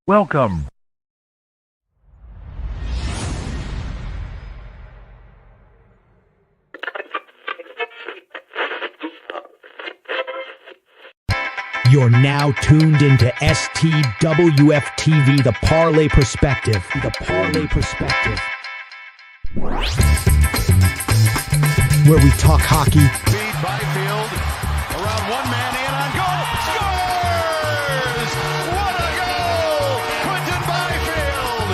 Welcome. You're now tuned into STWF TV, the Parlay Perspective. The Parlay Perspective. Where we talk hockey. Feed Byfield around one man in on goal. Scores! What a goal! Quentin Byfield!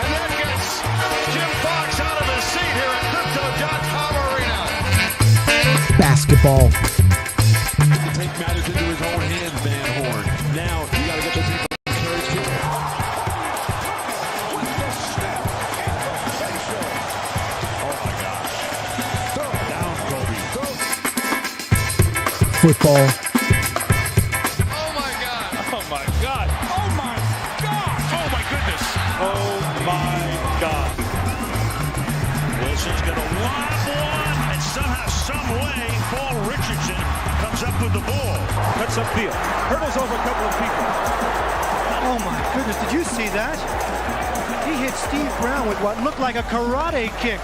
And that gets Jim Fox out of his seat here at Crypto.com Arena. Basketball. Take matters into his own hands, Van Horn. Now, you got to get this into Curry's kick. With the snap. Oh, my gosh. Throw it down, Kobe. Football. Oh, my God. Oh, my God. Oh, my God. Oh, my goodness. Oh, my God. Wilson's going to lob one, and somehow, some way, Paul Richardson comes up with the ball. Cuts upfield. Hurdles over a couple of people. Oh my goodness, did you see that? He hit Steve Brown with what looked like a karate kick.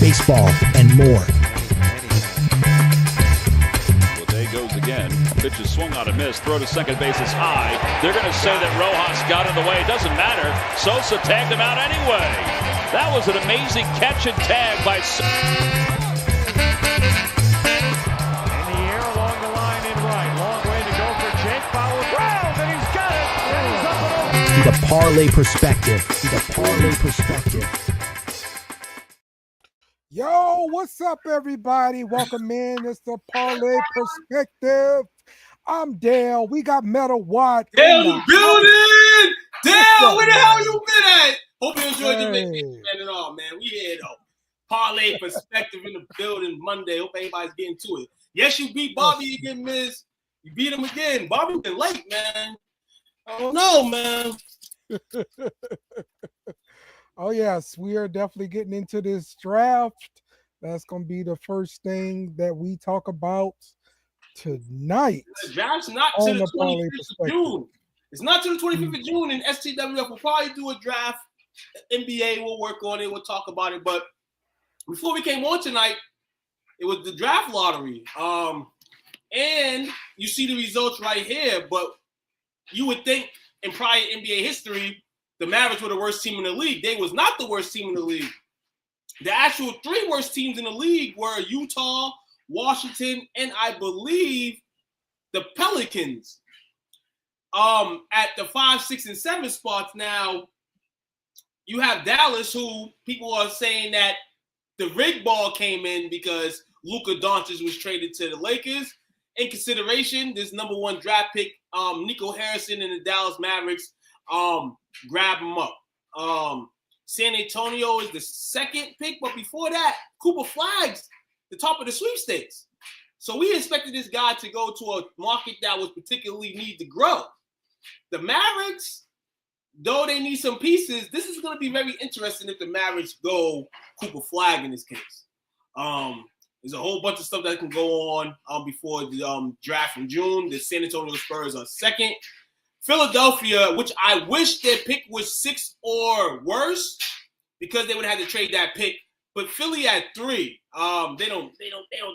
Baseball and more. Well, there goes again. Pitch is swung on a miss. Throw to second base is high. They're going to say that Rojas got in the way. It doesn't matter. Sosa tagged him out anyway. That was an amazing catch and tag by The Parlay Perspective. The Parlay Perspective. Yo, what's up, everybody? Welcome in. It's the Parlay Perspective. I'm Dale. We got Metal Watt. Dale building! Dale, where the hell you been at? Hope you enjoyed your vacation and all, man. We here, though. Parlay Perspective in the building Monday. Hope everybody's getting to it. Yes, you beat Bobby again, Miz. You beat him again. Bobby been late, man. I don't know, man. Oh, yes, we are definitely getting into this draft. That's going to be the first thing that we talk about tonight. The draft's not to the 25th of June. It's not to the 25th of June, and STWF will probably do a draft. NBA will work on it. We'll talk about it. But before we came on tonight, it was the draft lottery. And you see the results right here, but you would think in prior NBA history, the Mavericks were the worst team in the league. They was not the worst team in the league. The actual three worst teams in the league were Utah, Washington, and I believe the Pelicans. At the 5, 6, and 7 spots now, you have Dallas, who people are saying that the rig ball came in because Luka Doncic was traded to the Lakers. In consideration, this number 1 draft pick, Nico Harrison and the Dallas Mavericks, grab him up. San Antonio is the 2nd pick, but before that, Cooper Flagg's the top of the sweepstakes. So we expected this guy to go to a market that was particularly need to grow. The Mavericks, though they need some pieces, this is going to be very interesting if the Mavericks go Cooper Flagg in this case. There's a whole bunch of stuff that can go on before the draft in June. The San Antonio Spurs are 2nd. Philadelphia, which I wish their pick was 6 or worse, because they would have to trade that pick. But Philly at 3. They don't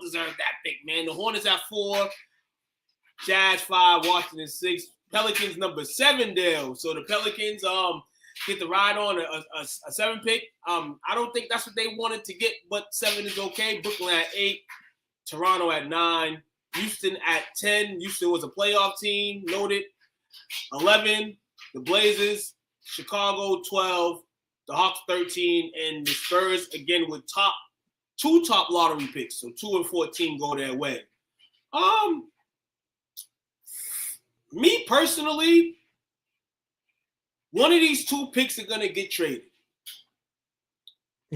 deserve that pick, man. The Hornets at 4, Jazz 5, Washington 6, Pelicans number 7, Dale. So the Pelicans get the ride on a 7 pick. I don't think that's what they wanted to get, but 7 is okay. Brooklyn at 8, Toronto at 9, Houston at 10. Houston was a playoff team, noted. 11, the Blazers, Chicago 12, the Hawks 13, and the Spurs again with 2 top lottery picks. So 2 and 14 go their way. Me personally, one of these 2 picks are gonna get traded.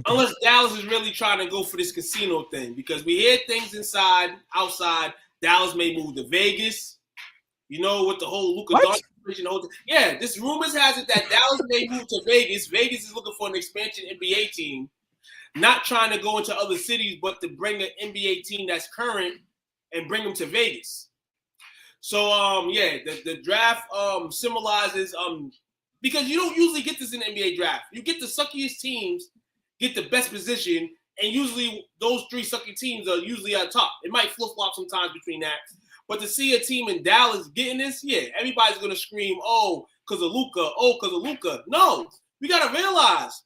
Unless Dallas is really trying to go for this casino thing, because we hear things outside. Dallas may move to Vegas. You know, with the whole Luka Doncic situation. Yeah, this rumors has it that Dallas may move to Vegas. Vegas is looking for an expansion NBA team, not trying to go into other cities, but to bring an NBA team that's current and bring them to Vegas. So the draft symbolizes because you don't usually get this in the NBA draft. You get the suckiest teams get the best position, and usually those 3 sucky teams are usually at top. It might flip-flop sometimes between that. But to see a team in Dallas getting this, everybody's going to scream, oh, because of Luka. No, we got to realize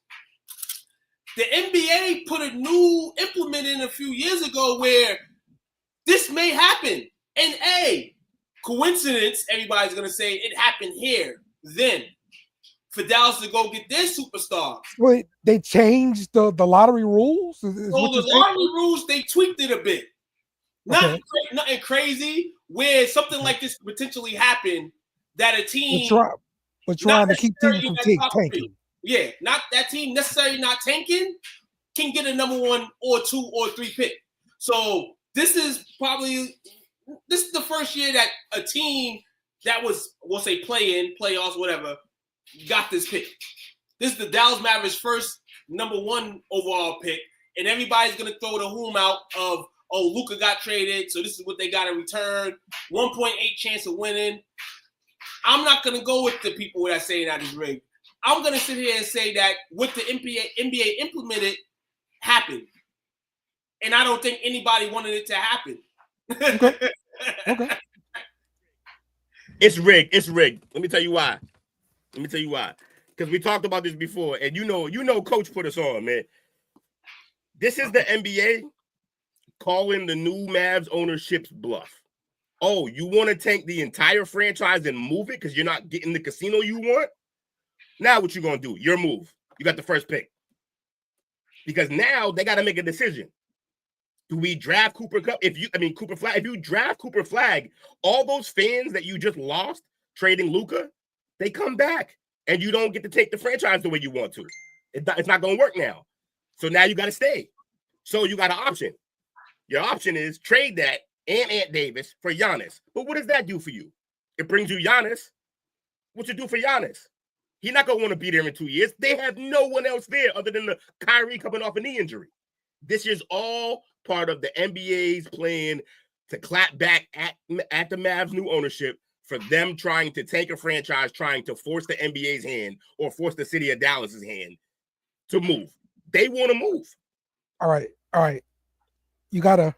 the NBA put a new implement in a few years ago where this may happen. And coincidence, everybody's going to say it happened here, then. For Dallas to go get their superstar. Wait, they changed the lottery rules? So the lottery rules, they tweaked it a bit. Okay. Nothing crazy, where something like this could potentially happen that a team... But trying to keep teams from tanking. Yeah, not that team necessarily not tanking, can get a number 1 or 2 or 3 pick. So this is the first year that a team that was, we'll say play-in, playoffs, whatever, got this pick. This is the Dallas Mavericks' first number 1 overall pick, and everybody's going to throw the whom out of, oh, Luka got traded, so this is what they got in return. 1.8 chance of winning. I'm not going to go with the people that say that is rigged. I'm going to sit here and say that what the NBA implemented happened, and I don't think anybody wanted it to happen. Okay. It's rigged. Let me tell you why. Because we talked about this before, and you know, Coach put us on, man. This is the NBA calling the new Mavs ownership's bluff. Oh, you want to tank the entire franchise and move it because you're not getting the casino you want? Now what you going to do? Your move. You got the first pick. Because now they got to make a decision. Do we draft Cooper Flag? If you draft Cooper Flag, all those fans that you just lost trading Luka, they come back, and you don't get to take the franchise the way you want to. It's not going to work now. So now you got to stay. So you got an option. Your option is trade that and Ant Davis for Giannis. But what does that do for you? It brings you Giannis. What you do for Giannis? He's not going to want to be there in 2 years. They have no one else there other than the Kyrie coming off a knee injury. This is all part of the NBA's plan to clap back at the Mavs' new ownership for them trying to take a franchise, trying to force the NBA's hand or force the city of Dallas's hand to move. They want to move. All right. You gotta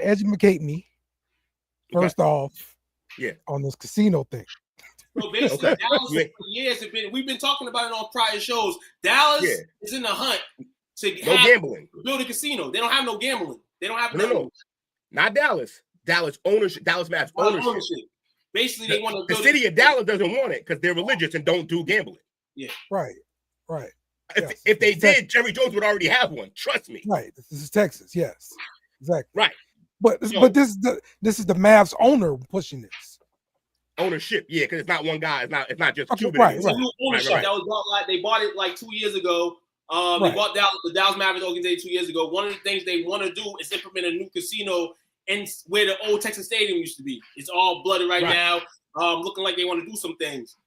educate me first off. Yeah. On this casino thing. So basically, Dallas for years we've been talking about it on prior shows. Dallas is in the hunt to gambling. Build a casino. They don't have no gambling. They don't have no. Not Dallas. Dallas ownership. Dallas Mavs ownership. Basically, they want to build the city of Dallas doesn't want it because they're religious and don't do gambling. Yeah. Right. If they did, Jerry Jones would already have one. Trust me. Right. This is Texas. Yes. Exactly. Right. But this is the Mavs owner pushing this. Ownership, yeah, because it's not one guy. It's not just Cuban. Right. It's a new ownership that was bought. Like they bought it like 2 years ago. They bought the Dallas Mavericks organization 2 years ago. One of the things they want to do is implement a new casino and where the old Texas Stadium used to be. It's all blooded right now, looking like they want to do some things.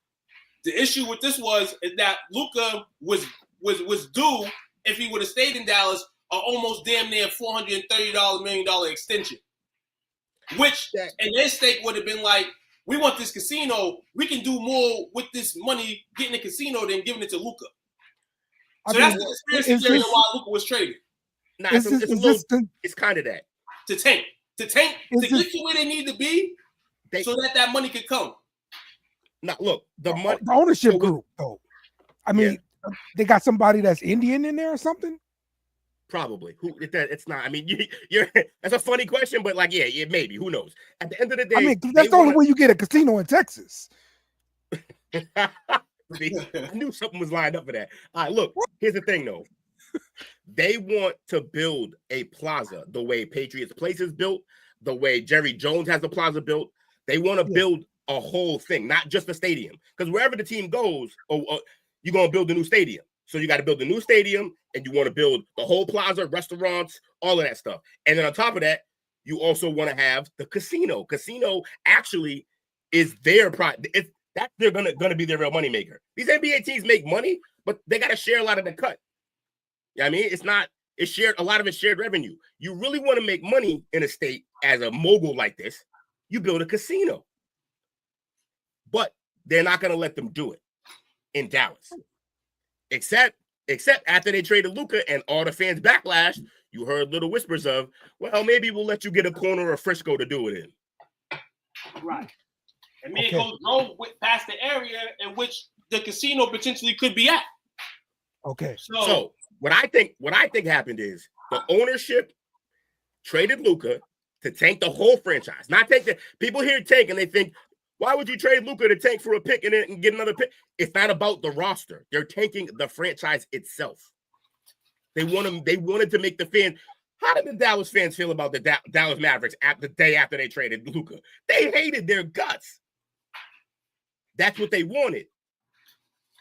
The issue with this is that Luka was due, if he would have stayed in Dallas, almost damn near $430 million extension, which in their stake would have been like, we want this casino. We can do more with this money getting a casino than giving it to Luka. So that's the conspiracy theory of why Luka was traded. Nah, it's kind of that. To tank, to get to where they need to be, so that money could come. Now, look, the ownership group, though. I mean, they got somebody that's Indian in there or something? Probably. It's not. I mean, that's a funny question, but maybe. Who knows? At the end of the day, I mean, that's the only way you get a casino in Texas. I knew something was lined up for that. All right, look, here's the thing, though. They want to build a plaza the way Patriots Place is built, the way Jerry Jones has the plaza built. They want to build a whole thing, not just a stadium. Because wherever the team goes, you're going to build a new stadium. So you got to build a new stadium, and you want to build the whole plaza, restaurants, all of that stuff. And then on top of that, you also want to have the casino. Casino actually is their product. They're gonna be their real money maker. These NBA teams make money, but they got to share a lot of the cut. You know what I mean? It's not It's shared. A lot of it's shared revenue. You really want to make money in a state as a mogul like this, you build a casino. But they're not going to let them do it in Dallas. Except after they traded Luka and all the fans backlash, you heard little whispers of, well, maybe we'll let you get a corner of Frisco to do it in. Right. And me and Coach drove past the area in which the casino potentially could be at. Okay. So what I think happened is the ownership traded Luka to tank the whole franchise. Not tank the people here tank and they think, why would you trade Luka to tank for a pick and get another pick? It's not about the roster. They're tanking the franchise itself. They wanted to make the fans. How did the Dallas fans feel about the Dallas Mavericks the day after they traded Luka? They hated their guts. That's what they wanted.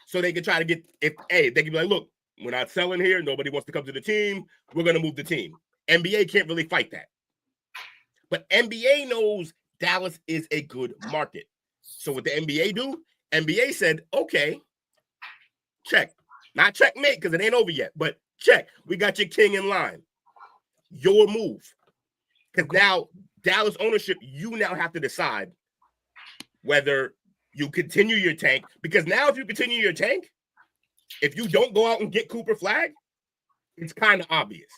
So they could try to get they could be like, look, we're not selling here. Nobody wants to come to the team. We're going to move the team. NBA can't really fight that. But NBA knows Dallas is a good market. So what the NBA do? NBA said, okay, check. Not checkmate because it ain't over yet, but check. We got your king in line. Your move. Because now Dallas ownership, you now have to decide whether you continue your tank. Because now if you continue your tank, if you don't go out and get Cooper Flag, it's kind of obvious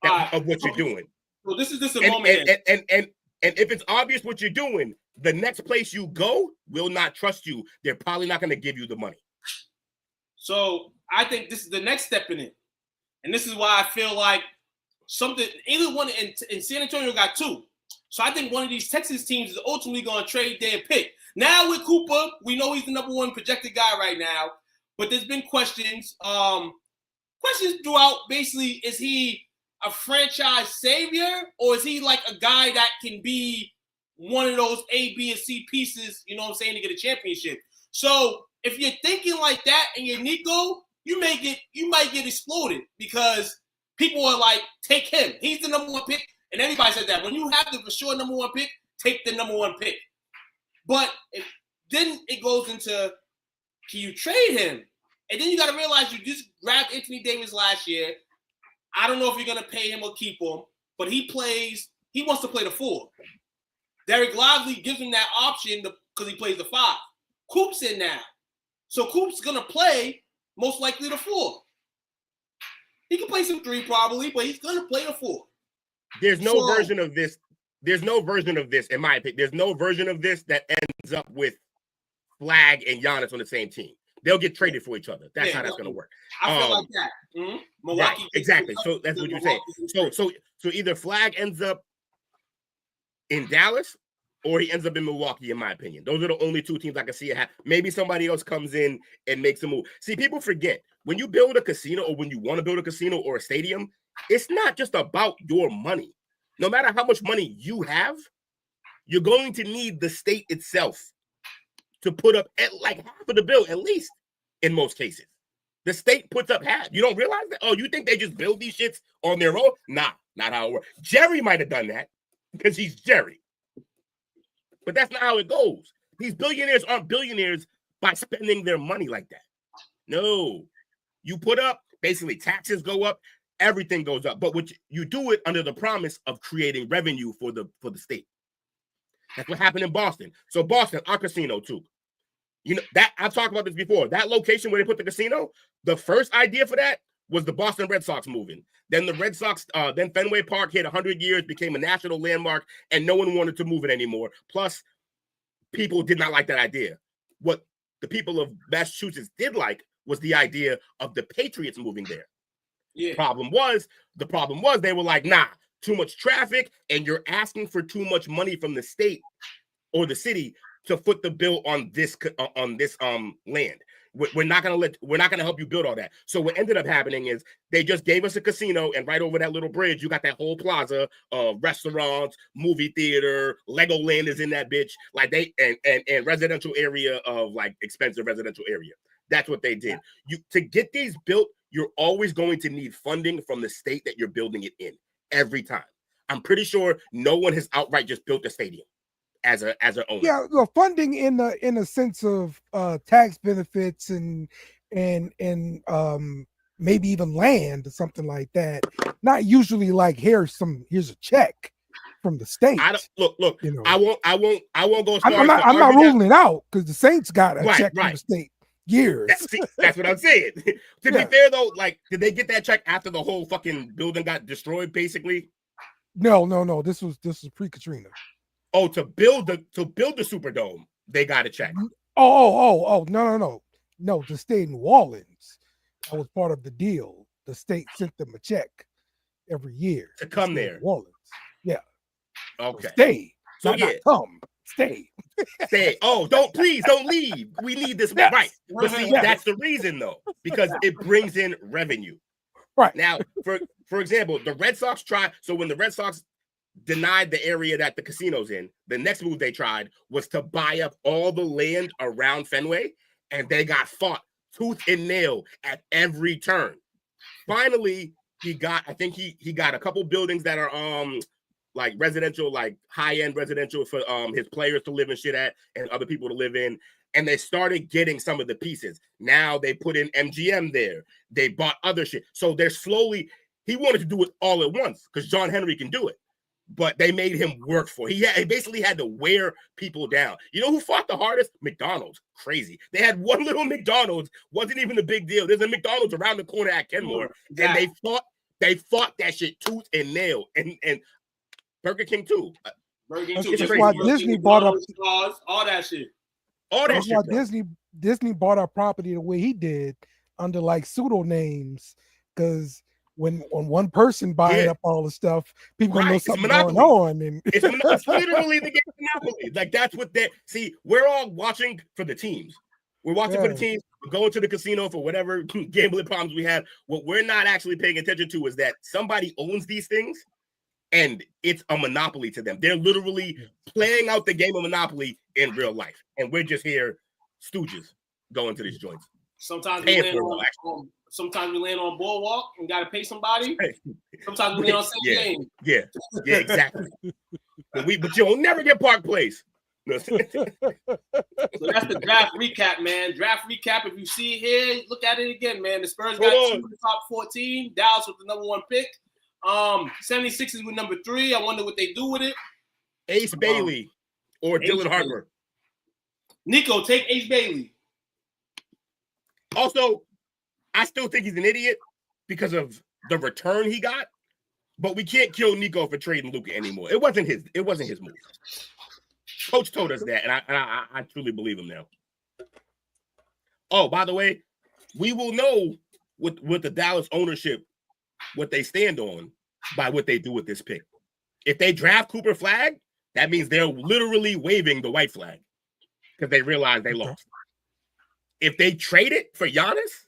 of what you're doing. So this is a moment. And if it's obvious what you're doing, the next place you go will not trust you. They're probably not going to give you the money. So I think this is the next step in it. And this is why I feel like either one in San Antonio got two. So I think one of these Texas teams is ultimately going to trade their pick. Now with Cooper, we know he's the number one projected guy right now. But there's been questions. Questions throughout, basically, is he a franchise savior, or is he like a guy that can be one of those A, B, and C pieces, you know what I'm saying, to get a championship? So if you're thinking like that and you're Nico, you might get exploded because people are like, take him. He's the number one pick. And everybody said that. When you have the for sure number one pick, take the number one pick. But then it goes into, can you trade him? And then you got to realize you just grabbed Anthony Davis last year. I don't know if you're going to pay him or keep him, but he wants to play the 4. Derek Lively gives him that option because he plays the 5. Coop's in now. So Coop's going to play most likely the 4. He can play some 3 probably, but he's going to play the 4. There's no version of this. There's no version of this, in my opinion. There's no version of this that ends up with Flag and Giannis on the same team. They'll get traded for each other. That's how that's going to work. I feel like that. Mm-hmm. Milwaukee, right, exactly. So that's what you're saying. So either Flag ends up in Dallas or he ends up in Milwaukee, in my opinion. Those are the only 2 teams I can see it happen. Maybe somebody else comes in and makes a move. See, people forget, when you build a casino or when you want to build a casino or a stadium, it's not just about your money. No matter how much money you have, you're going to need the state itself to put up at like half of the bill, at least in most cases. The state puts up half. You don't realize that? Oh, you think they just build these shits on their own? Nah, not how it works. Jerry might have done that because he's Jerry. But that's not how it goes. These billionaires aren't billionaires by spending their money like that. No. You put up, basically taxes go up, everything goes up. But you do it under the promise of creating revenue for the state. That's what happened in Boston. So Boston, our casino too. You know, that I've talked about this before. That location where they put the casino, the first idea for that was the Boston Red Sox moving. Then the Red Sox, then Fenway Park hit 100 years, became a national landmark, and no one wanted to move it anymore. Plus, people did not like that idea. What the people of Massachusetts did like was the idea of the Patriots moving there. Yeah. The problem was they were like, nah, too much traffic, and you're asking for too much money from the state or the city to foot the bill on this land. We're not gonna help you build all that. So what ended up happening is they just gave us a casino, and right over that little bridge, you got that whole plaza of restaurants, movie theater, Legoland is in that bitch, like they and residential area of like expensive residential area. That's what they did. To get these built, you're always going to need funding from the state that you're building it in every time. I'm pretty sure no one has outright just built a stadium as an owner. Yeah, the funding in the sense of tax benefits and maybe even land or something like that. Not usually like here's a check from the state. Look. You know, I won't go. I'm not ruling it out because the Saints got a check from the state years. That's what I'm saying. To be fair though, like, did they get that check after the whole fucking building got destroyed? Basically, no. This was pre-Katrina. Oh, to build the Superdome, they got a check. Oh, no. The state in New Orleans, that was part of the deal. The state sent them a check every year to come there. New Orleans, yeah. Okay. So stay. So not come. Stay. Stay. Oh, don't leave. We need this. Yes. Right. But see, that's the reason though, because it brings in revenue. Right. Now, for example, the Red Sox tried. So when the Red Sox denied the area that the casino's in, the next move they tried was to buy up all the land around Fenway, and they got fought tooth and nail at every turn. Finally, he got a couple buildings that are like residential, like high-end residential for his players to live and shit at and other people to live in. And they started getting some of the pieces. Now they put in MGM there. They bought other shit. So they're slowly, he wanted to do it all at once because John Henry can do it. But they made him work for it. He basically had to wear people down. You know who fought the hardest? McDonald's. Crazy. They had one little McDonald's. Wasn't even a big deal. There's a McDonald's around the corner at Kenmore. And they fought that shit tooth and nail. And Burger King too. That's why Disney bought up all that shit. That's why Disney bought our property the way he did under like pseudonames, because when one person buying up all the stuff, people gonna know something going on. And it's literally the game of Monopoly. Like that's what they see. We're all watching for the teams. We're watching for the teams. We're going to the casino for whatever gambling problems we have. What we're not actually paying attention to is that somebody owns these things, and it's a monopoly to them. They're literally playing out the game of Monopoly in real life, and we're just here, stooges, going to these joints. Sometimes we land on Boardwalk and got to pay somebody. Sometimes we land on St. James. Yeah, exactly. but you'll never get Park Place. So that's the draft recap, man. Draft recap. If you see it here, look at it again, man. The Spurs got 2 in the top 14. Dallas with the number 1 pick. 76ers with number 3. I wonder what they do with it. Ace Bailey or Dylan Harper. Nico, take Ace Bailey. Also, I still think he's an idiot because of the return he got, but we can't kill Nico for trading Luka anymore. It wasn't his move. Coach told us that, and I truly believe him now. Oh, by the way, we will know with the Dallas ownership what they stand on by what they do with this pick. If they draft Cooper Flag, that means they're literally waving the white flag because they realize they lost. If they trade it for Giannis,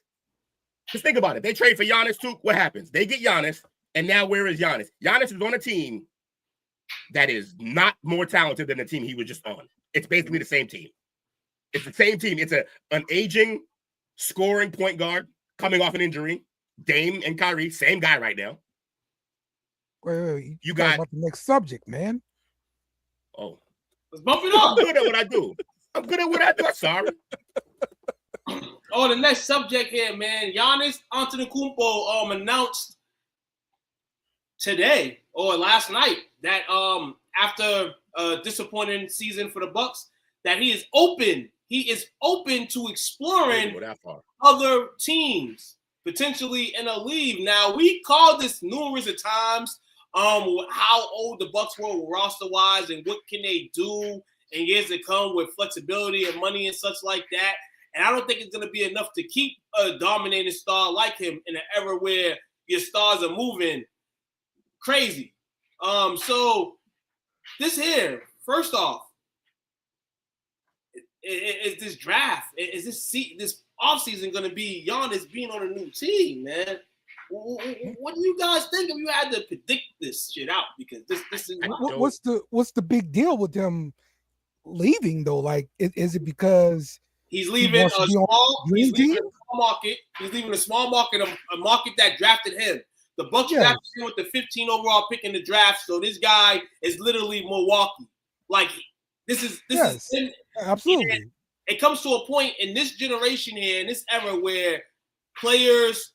just think about it. They trade for Giannis too. What happens? They get Giannis, and now where is Giannis? Giannis is on a team that is not more talented than the team he was just on. It's basically the same team. It's the same team. It's an aging, scoring point guard coming off an injury. Dame and Kyrie, same guy right now. Wait, you got about the next subject, man. Oh, let's bump it up. I'm good at what I do. I'm sorry. Oh, the next subject here, man. Giannis Antetokounmpo announced today or last night that after a disappointing season for the Bucks, that he is open. He is open to exploring other teams, potentially in a league. Now, we called this numerous of times, how old the Bucks were roster-wise and what can they do in years to come with flexibility and money and such like that. And I don't think it's going to be enough to keep a dominating star like him in an era where your stars are moving crazy. So this here, first off, is this draft, is this offseason going to be Giannis being on a new team, man? What do you guys think if you had to predict this shit out? Because this is what's the big deal with them leaving though? Like, is it because he's leaving a small market? He's leaving a small market, a market that drafted him. The Bucks drafted him with the 15 overall pick in the draft, so this guy is literally Milwaukee. Like, this is absolutely. It comes to a point in this generation here, in this era, where players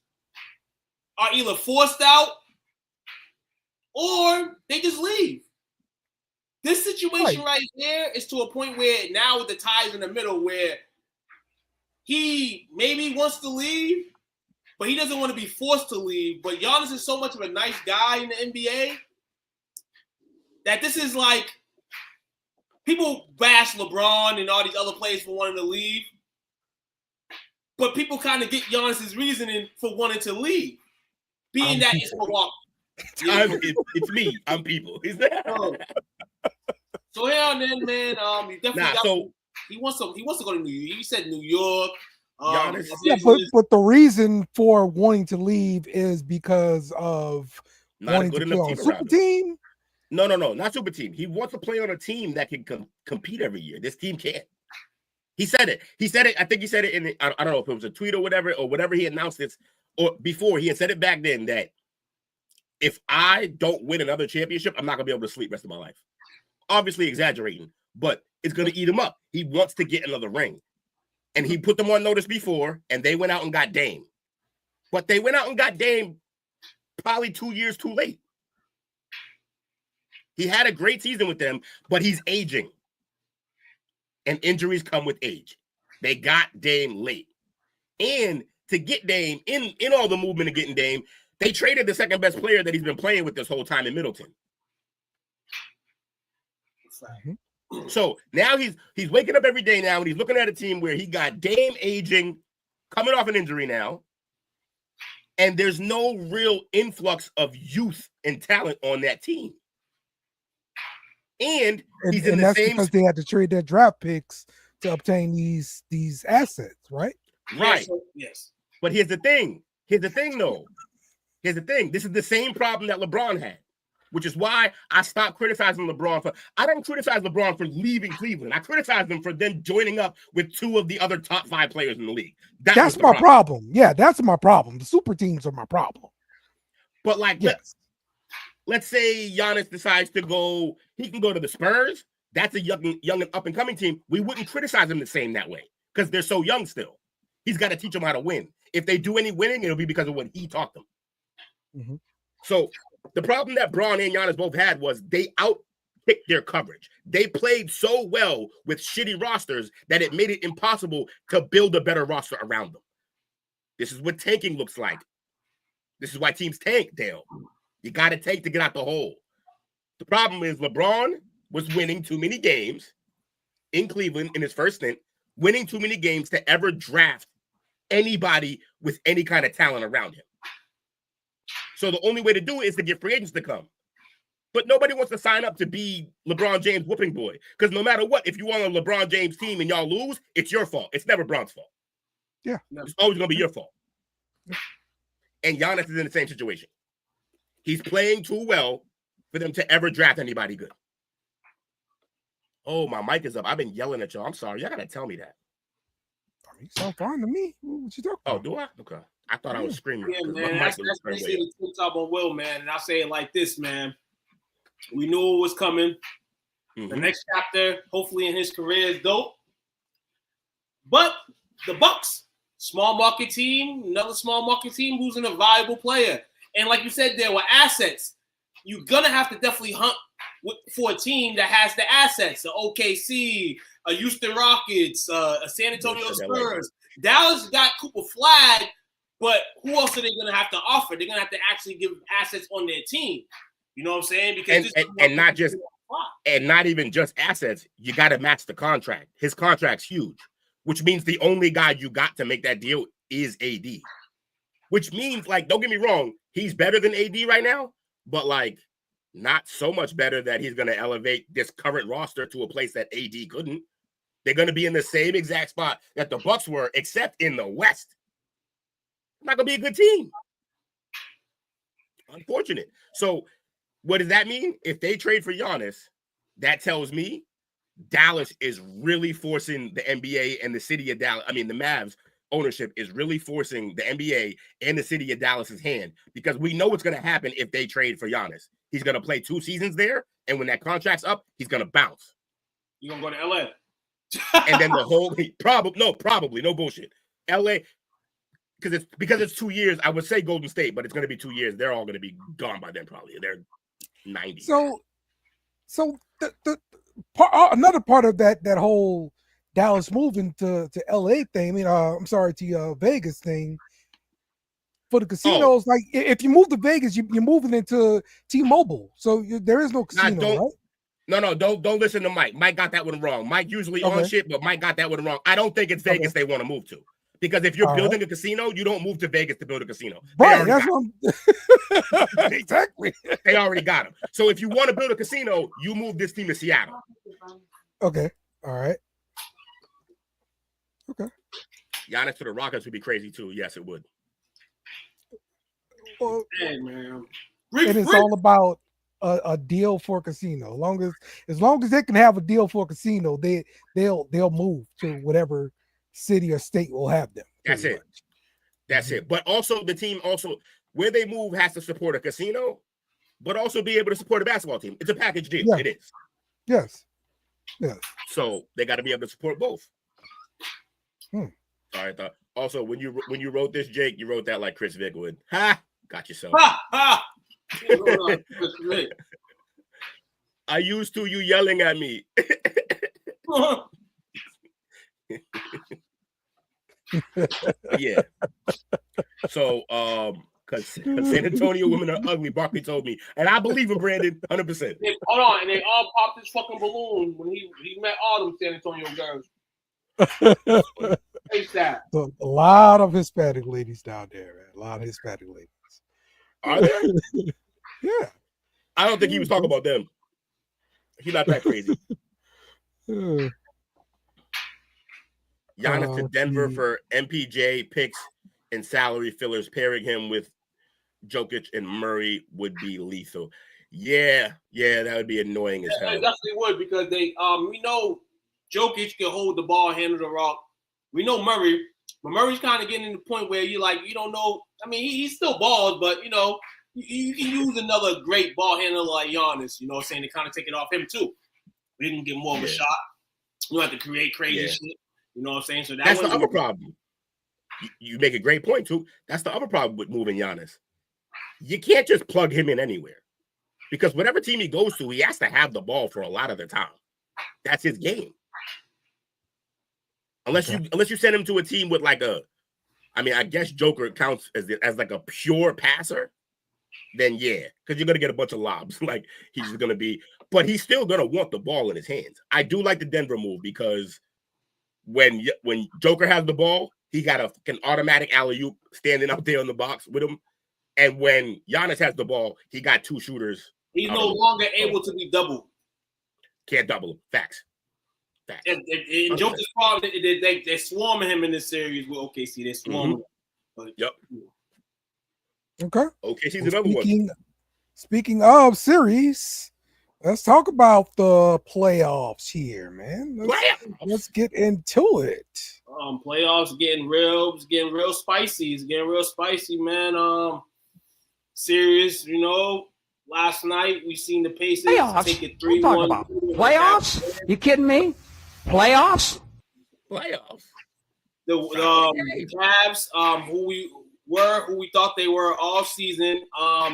are either forced out or they just leave. This situation right here is to a point where now with the ties in the middle where he maybe wants to leave, but he doesn't want to be forced to leave. But Giannis is so much of a nice guy in the NBA that this is like people bash LeBron and all these other players for wanting to leave, but people kind of get Giannis's reasoning for wanting to leave, being that it's Milwaukee. It's me. I'm people. Is that? So yeah, and then man, he definitely he wants to go to New York. He said New York. But the reason for wanting to leave is because of wanting to play on a super team. No, not super team. He wants to play on a team that can compete every year. This team can't. He said it. I think he said it in. I don't know if it was a tweet or whatever he announced it, or before he had said it back then that if I don't win another championship, I'm not gonna be able to sleep the rest of my life. Obviously exaggerating, but it's going to eat him up. He wants to get another ring. And he put them on notice before, and they went out and got Dame. But they went out and got Dame probably 2 years too late. He had a great season with them, but he's aging. And injuries come with age. They got Dame late. And to get Dame, in all the movement of getting Dame, they traded the second best player that he's been playing with this whole time in Middleton. So now he's waking up every day now and he's looking at a team where he got Dame aging, coming off an injury now, and there's no real influx of youth and talent on that team. And he's in the same because they had to trade their draft picks to obtain these assets, right? Right. Yes. But here's the thing. This is the same problem that LeBron had. Which is why I stopped criticizing LeBron I didn't criticize LeBron for leaving Cleveland. I criticized him for them joining up with two of the other top 5 players in the league. That's my problem. Yeah, that's my problem. The super teams are my problem. But let's say Giannis decides to go, he can go to the Spurs. That's a young and up and coming team. We wouldn't criticize him the same that way because they're so young still. He's got to teach them how to win. If they do any winning, it'll be because of what he taught them. Mm-hmm. So the problem that Braun and Giannis both had was they outkicked their coverage. They played so well with shitty rosters that it made it impossible to build a better roster around them. This is what tanking looks like. This is why teams tank, Dale. You got to tank to get out the hole. The problem is LeBron was winning too many games in Cleveland in his first stint, winning too many games to ever draft anybody with any kind of talent around him. So the only way to do it is to get free agents to come. But nobody wants to sign up to be LeBron James whooping boy. Because no matter what, if you want a LeBron James team and y'all lose, it's your fault. It's never Bron's fault. Yeah. It's always going to be your fault. And Giannis is in the same situation. He's playing too well for them to ever draft anybody good. Oh, my mic is up. I've been yelling at y'all. I'm sorry. Y'all got to tell me that. You sound fine to me. What you talking about? Oh, do I? Okay. I thought I was screaming. Yeah, man. That's basically the tip top on Will, man. And I'll say it like this, man. We knew it was coming. Mm-hmm. The next chapter, hopefully in his career, is dope. But the Bucks, small market team, another small market team losing a valuable player. And like you said, there were assets. You're going to have to definitely hunt for a team that has the assets. The OKC, a Houston Rockets, a San Antonio Spurs. Dallas got Cooper Flag, but who else are they going to have to offer? They're going to have to actually give assets on their team. You know what I'm saying? Because not even just assets. You got to match the contract. His contract's huge, which means the only guy you got to make that deal is AD. Which means, like, don't get me wrong, he's better than AD right now, but like not so much better that he's going to elevate this current roster to a place that AD couldn't. They're going to be in the same exact spot that the Bucks were, except in the West. Not going to be a good team. Unfortunate. So what does that mean? If they trade for Giannis, that tells me Dallas is really forcing the NBA and the city of Dallas. I mean, the Mavs ownership is really forcing the NBA and the city of Dallas's hand, because we know what's going to happen if they trade for Giannis. He's going to play 2 seasons there, and when that contract's up, he's going to bounce. You're going to go to LA. And then the whole probably no bullshit. LA, because it's 2 years. I would say Golden State, but it's going to be 2 years. They're all going to be gone by then, probably. They're 90. So the part, another part of that whole Dallas moving to LA thing. I mean, I'm sorry, to Vegas thing. For the casinos, like if you move to Vegas, you're moving into T-Mobile, so there is no casino, right? No, don't listen to Mike. Mike got that one wrong. Mike usually on shit, but Mike got that one wrong. I don't think it's Vegas they want to move to. Because if you're building a casino, you don't move to Vegas to build a casino. Right, that's what I'm... Exactly. They already got them. So if you want to build a casino, you move this team to Seattle. Okay. All right. Okay. Giannis to the Rockets would be crazy too. Yes, it would. Well, hey, man. And it's all about a deal for a casino. As long as they can have a deal for a casino, they'll move to whatever city or state will have them. That's it. That's it. But also the team where they move has to support a casino, but also be able to support a basketball team. It's a package deal. Yeah. It is. Yes. Yes. So they got to be able to support both. All right. Also, when you wrote this, Jake, you wrote that like Chris Vick would. Ha! Got yourself. Ha! I used to you yelling at me. Yeah. So, because San Antonio women are ugly, Barkley told me, and I believe him, Brandon, 100%. Hold on, and they all popped his fucking balloon when he met all them San Antonio girls. So a lot of Hispanic ladies down there, man. A lot of Hispanic ladies. Are there? Yeah. I don't think he was talking about them. He's not that crazy. Giannis to Denver for MPJ picks and salary fillers. Pairing him with Jokic and Murray would be lethal. Yeah, that would be annoying as hell. It definitely would, because they we know Jokic can hold the ball, handle the rock. We know Murray, but Murray's kind of getting to the point where you don't know. I mean, he's still balls, but you can use another great ball handler like Giannis. You know what I'm saying, to kind of take it off him too. He can get more of a shot. You don't have to create crazy shit. You know what I'm saying? So that's the other problem. You make a great point too. That's the other problem with moving Giannis. You can't just plug him in anywhere, because whatever team he goes to, he has to have the ball for a lot of the time. That's his game. Unless you send him to a team with I guess Joker counts as like a pure passer, then yeah, because you're gonna get a bunch of lobs. Like he's gonna be, but he's still gonna want the ball in his hands. I do like the Denver move, because when Joker has the ball, he got an automatic alley-oop standing out there in the box with him. And when Giannis has the ball, he got two shooters. He's no longer able to be doubled. Can't double him. Facts. And Joker's problem, they're swarming him in this series with OKC. They're swarming him. But, yep. Okay. OKC's another one. Speaking of series, let's talk about the playoffs here, man. Let's get into it. Playoffs getting real spicy. It's getting real spicy, man. Series, last night we seen the Pacers take it 3-1. Playoffs? You kidding me? Playoffs? The Cavs, who we thought they were all season.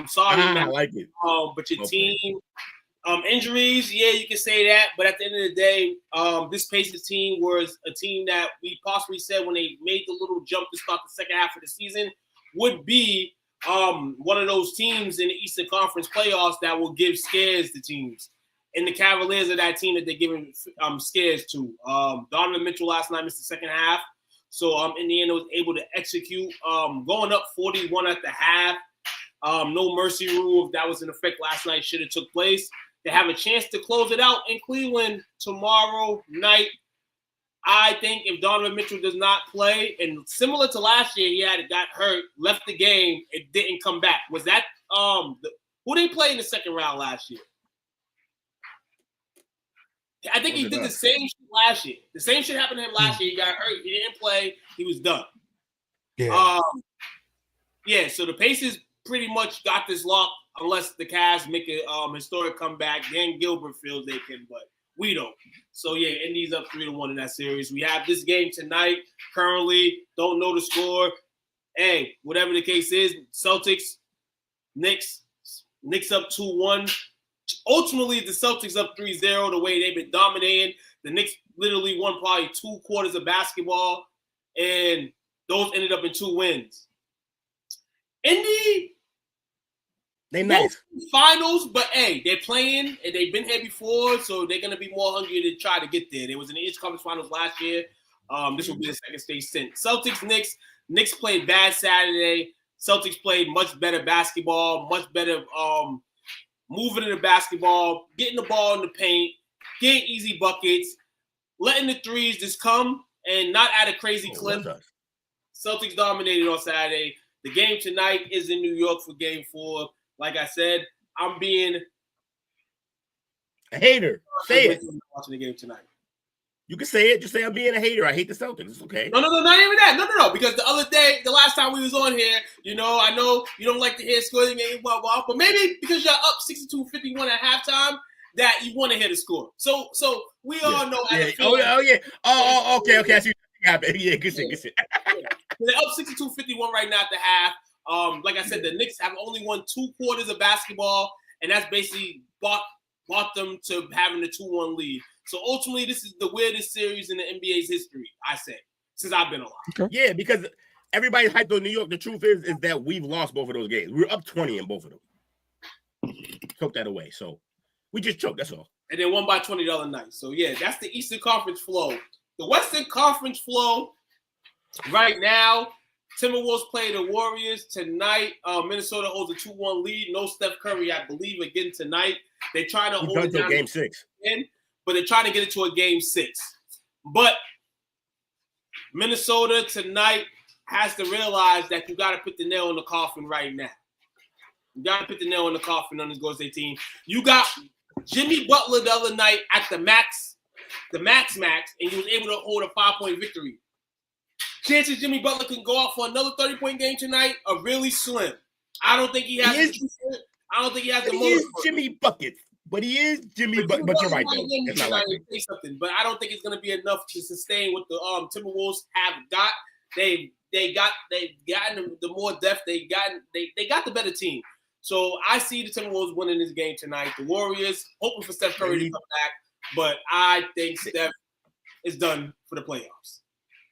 Sorry, man. I like it. But your team, injuries, yeah, you can say that. But at the end of the day, this Pacers team was a team that we possibly said when they made the little jump to start the second half of the season would be one of those teams in the Eastern Conference playoffs that will give scares to teams. And the Cavaliers are that team that they're giving scares to. Donovan Mitchell last night missed the second half. So in the end, it was able to execute. Going up 41 at the half. No mercy rule, if that was in effect last night, should have took place. They have a chance to close it out in Cleveland tomorrow night. I think if Donovan Mitchell does not play, and similar to last year, he got hurt, left the game, it didn't come back. Was that who they play in the second round last year? I think he did the same shit last year. The same shit happened to him last year. He got hurt. He didn't play. He was done. Yeah. So the Pacers pretty much got this locked, unless the Cavs make a historic comeback. Dan Gilbert feels they can, but we don't. So yeah, Indy's up 3-1 in that series. We have this game tonight. Currently, don't know the score. hey, whatever the case is, Celtics, Knicks up 2-1. Ultimately, the Celtics up 3-0 the way they've been dominating. The Knicks literally won probably 2 quarters of basketball, and those ended up in 2 wins. Indy, they nice. Finals, but hey, they're playing, and they've been here before, so they're going to be more hungry to try to get there. They was in the East Conference Finals last year. This will be the second stage since. Celtics, Knicks played bad Saturday. Celtics played much better basketball, much better moving in the basketball, getting the ball in the paint, getting easy buckets, letting the threes just come and not at a crazy clip. Celtics dominated on Saturday. The game tonight is in New York for Game 4. Like I said, I'm being a hater. Say it. Watching the game tonight. You can say it. Just say I'm being a hater. I hate the Celtics. It's okay. No, not even that. No. Because the other day, the last time we was on here, I know you don't like to hear scoring game, blah, blah, but maybe because you're up 62-51 at halftime, that you want to hear the score. So we all know. Yeah. Okay. I see what happened. Yeah, good shit. They're up 62-51 right now at the half. Like I said, the Knicks have only won 2 quarters of basketball, and that's basically brought them to having the 2-1 lead. So ultimately, this is the weirdest series in the NBA's history, I say, since I've been alive. Okay. Yeah, because everybody's hyped on New York. The truth is that we've lost both of those games. We were up 20 in both of them. Choked that away. So we just choked. That's all. And then won by 20 the other night. So yeah, that's the Eastern Conference flow. The Western Conference flow right now. Timberwolves play the Warriors tonight. Minnesota holds a 2-1 lead. No Steph Curry, I believe, again tonight. They're trying to hold it down Game 6. But they're trying to get it to a Game 6. But Minnesota tonight has to realize that you got to put the nail in the coffin right now. You got to put the nail in the coffin on this Golden State team. You got Jimmy Butler the other night at the max, and he was able to hold a 5-point victory. Chances Jimmy Butler can go out for another 30-point game tonight are really slim. I don't think he has. The He is Jimmy Bucket, but he is Jimmy Bucket. But you're right, though. It's not like something, but I don't think it's going to be enough to sustain what the Timberwolves have got. They've gotten the more depth. They got the better team. So I see the Timberwolves winning this game tonight. The Warriors hoping for Steph Curry to come back, but I think Steph is done for the playoffs.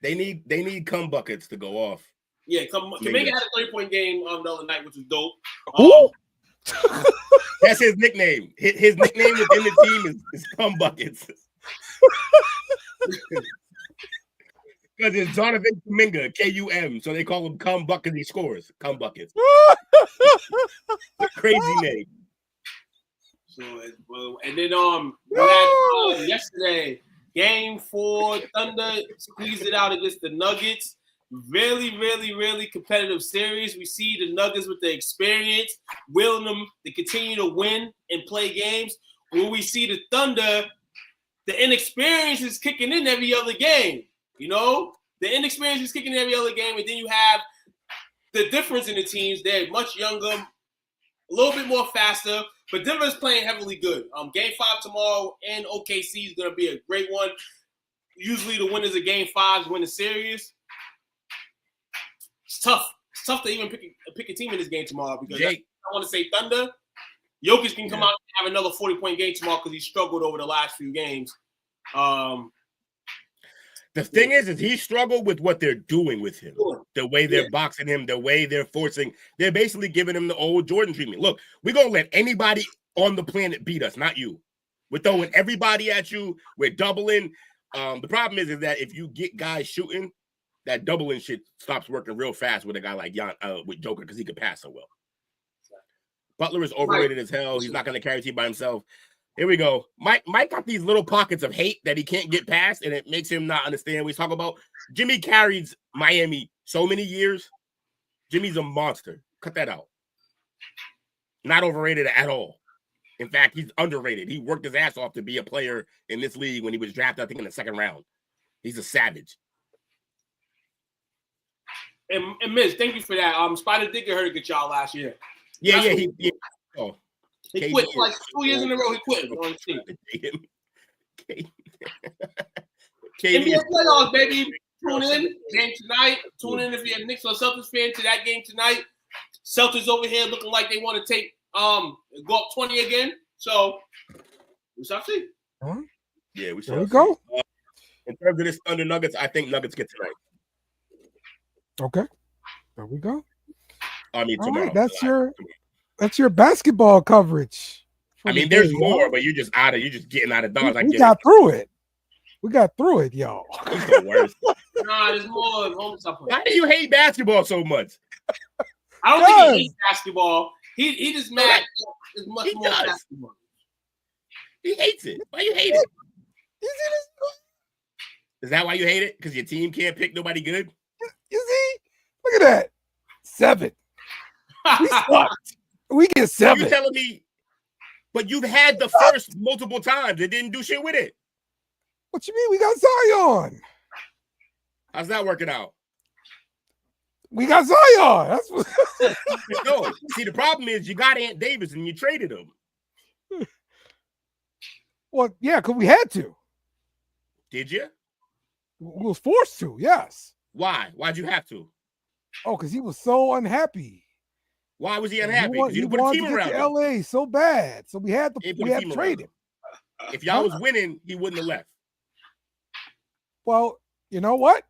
They need cum buckets to go off. Yeah, Kuminga had a 30-point game the other night, which was dope. That's his nickname. His nickname within the team is cum buckets. Because it's Jonathan Kuminga, K-U-M, so they call him cum buckets. He scores cum buckets. Crazy name. So, and then we had yesterday. Game 4, Thunder squeezed it out against the Nuggets. Really, really, really competitive series. We see the Nuggets with the experience, willing them to continue to win and play games. When we see the Thunder, the inexperience is kicking in every other game. The inexperience is kicking in every other game, and then you have the difference in the teams. They're much younger, a little bit more faster. But Denver's playing heavily good. Game 5 tomorrow in OKC is going to be a great one. Usually the winners of Game 5s win the series. It's tough. It's tough to even pick a team in this game tomorrow because I want to say Thunder. Jokic can come out and have another 40-point game tomorrow because he struggled over the last few games. The thing is he struggled with what they're doing with him. The way they're boxing him, the way they're forcing. They're basically giving him the old Jordan treatment. Look, we're going to let anybody on the planet beat us, not you. We're throwing everybody at you. We're doubling. The problem is that if you get guys shooting, that doubling shit stops working real fast with a guy like with Joker because he could pass so well. Butler is overrated as hell. He's not going to carry a team by himself. Here we go. Mike got these little pockets of hate that he can't get past, and it makes him not understand what he's talking about. Jimmy carried Miami so many years. Jimmy's a monster. Cut that out. Not overrated at all. In fact, he's underrated. He worked his ass off to be a player in this league when he was drafted, I think, in the 2nd round. He's a savage. And Miz, thank you for that. Spider did get hurt against y'all last year. Yeah. He quit like 2 years in a row. He quit on the team. NBA playoffs, baby. tune in. Game tonight. Tune in if you're a Knicks or Celtics fan to that game tonight. Celtics over here looking like they want to take go up 20 again. So we shall see. Yeah, we shall. There we go. In terms of this Thunder Nuggets, I think Nuggets get tonight. Okay. There we go. I mean, all tomorrow. Right, that's your basketball coverage. I mean, there's more, but you're just getting out of dodge. We got through it. We got through it, y'all. He's the worst. Nah, there's more home stuff. Why do you hate basketball so much? I don't think he hates basketball. He just mad. There's much more basketball. He hates it. Why you hate it? Is that why you hate it? Because your team can't pick nobody good? You see? Look at that. 7. We sucked. We get 7. You telling me? But you've had the first multiple times. It didn't do shit with it. What you mean? We got Zion. How's that working out? We got Zion. That's what. No. See, the problem is you got Ant Davis and you traded him. Well, yeah, because we had to. Did you? We was forced to. Yes. Why? Why'd you have to? Oh, because he was so unhappy. Why was he unhappy? He you put a wanted team to around get to LA so bad. So we had to trade him. If y'all was winning, he wouldn't have left. Well, you know what?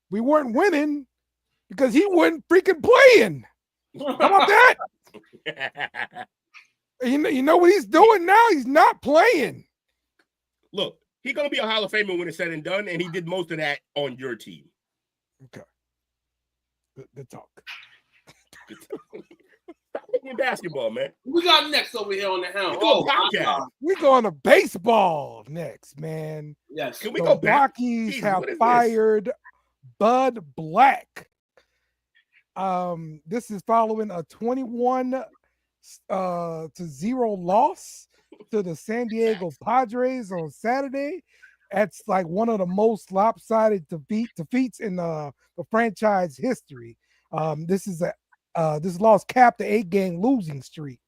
We weren't winning because he wasn't freaking playing. How about that? You know what he's doing now? He's not playing. Look, he's going to be a Hall of Famer when it's said and done, and he did most of that on your team. Okay. Good talk. Stop picking basketball, man. We got next over here on the helm. We're going to baseball next, man. Yes. Can we go back?0 have fired Bud Black. This is following a 21-0 loss to the San Diego Padres on Saturday. That's like one of the most lopsided defeats in the franchise history. This loss capped the 8-game losing streak,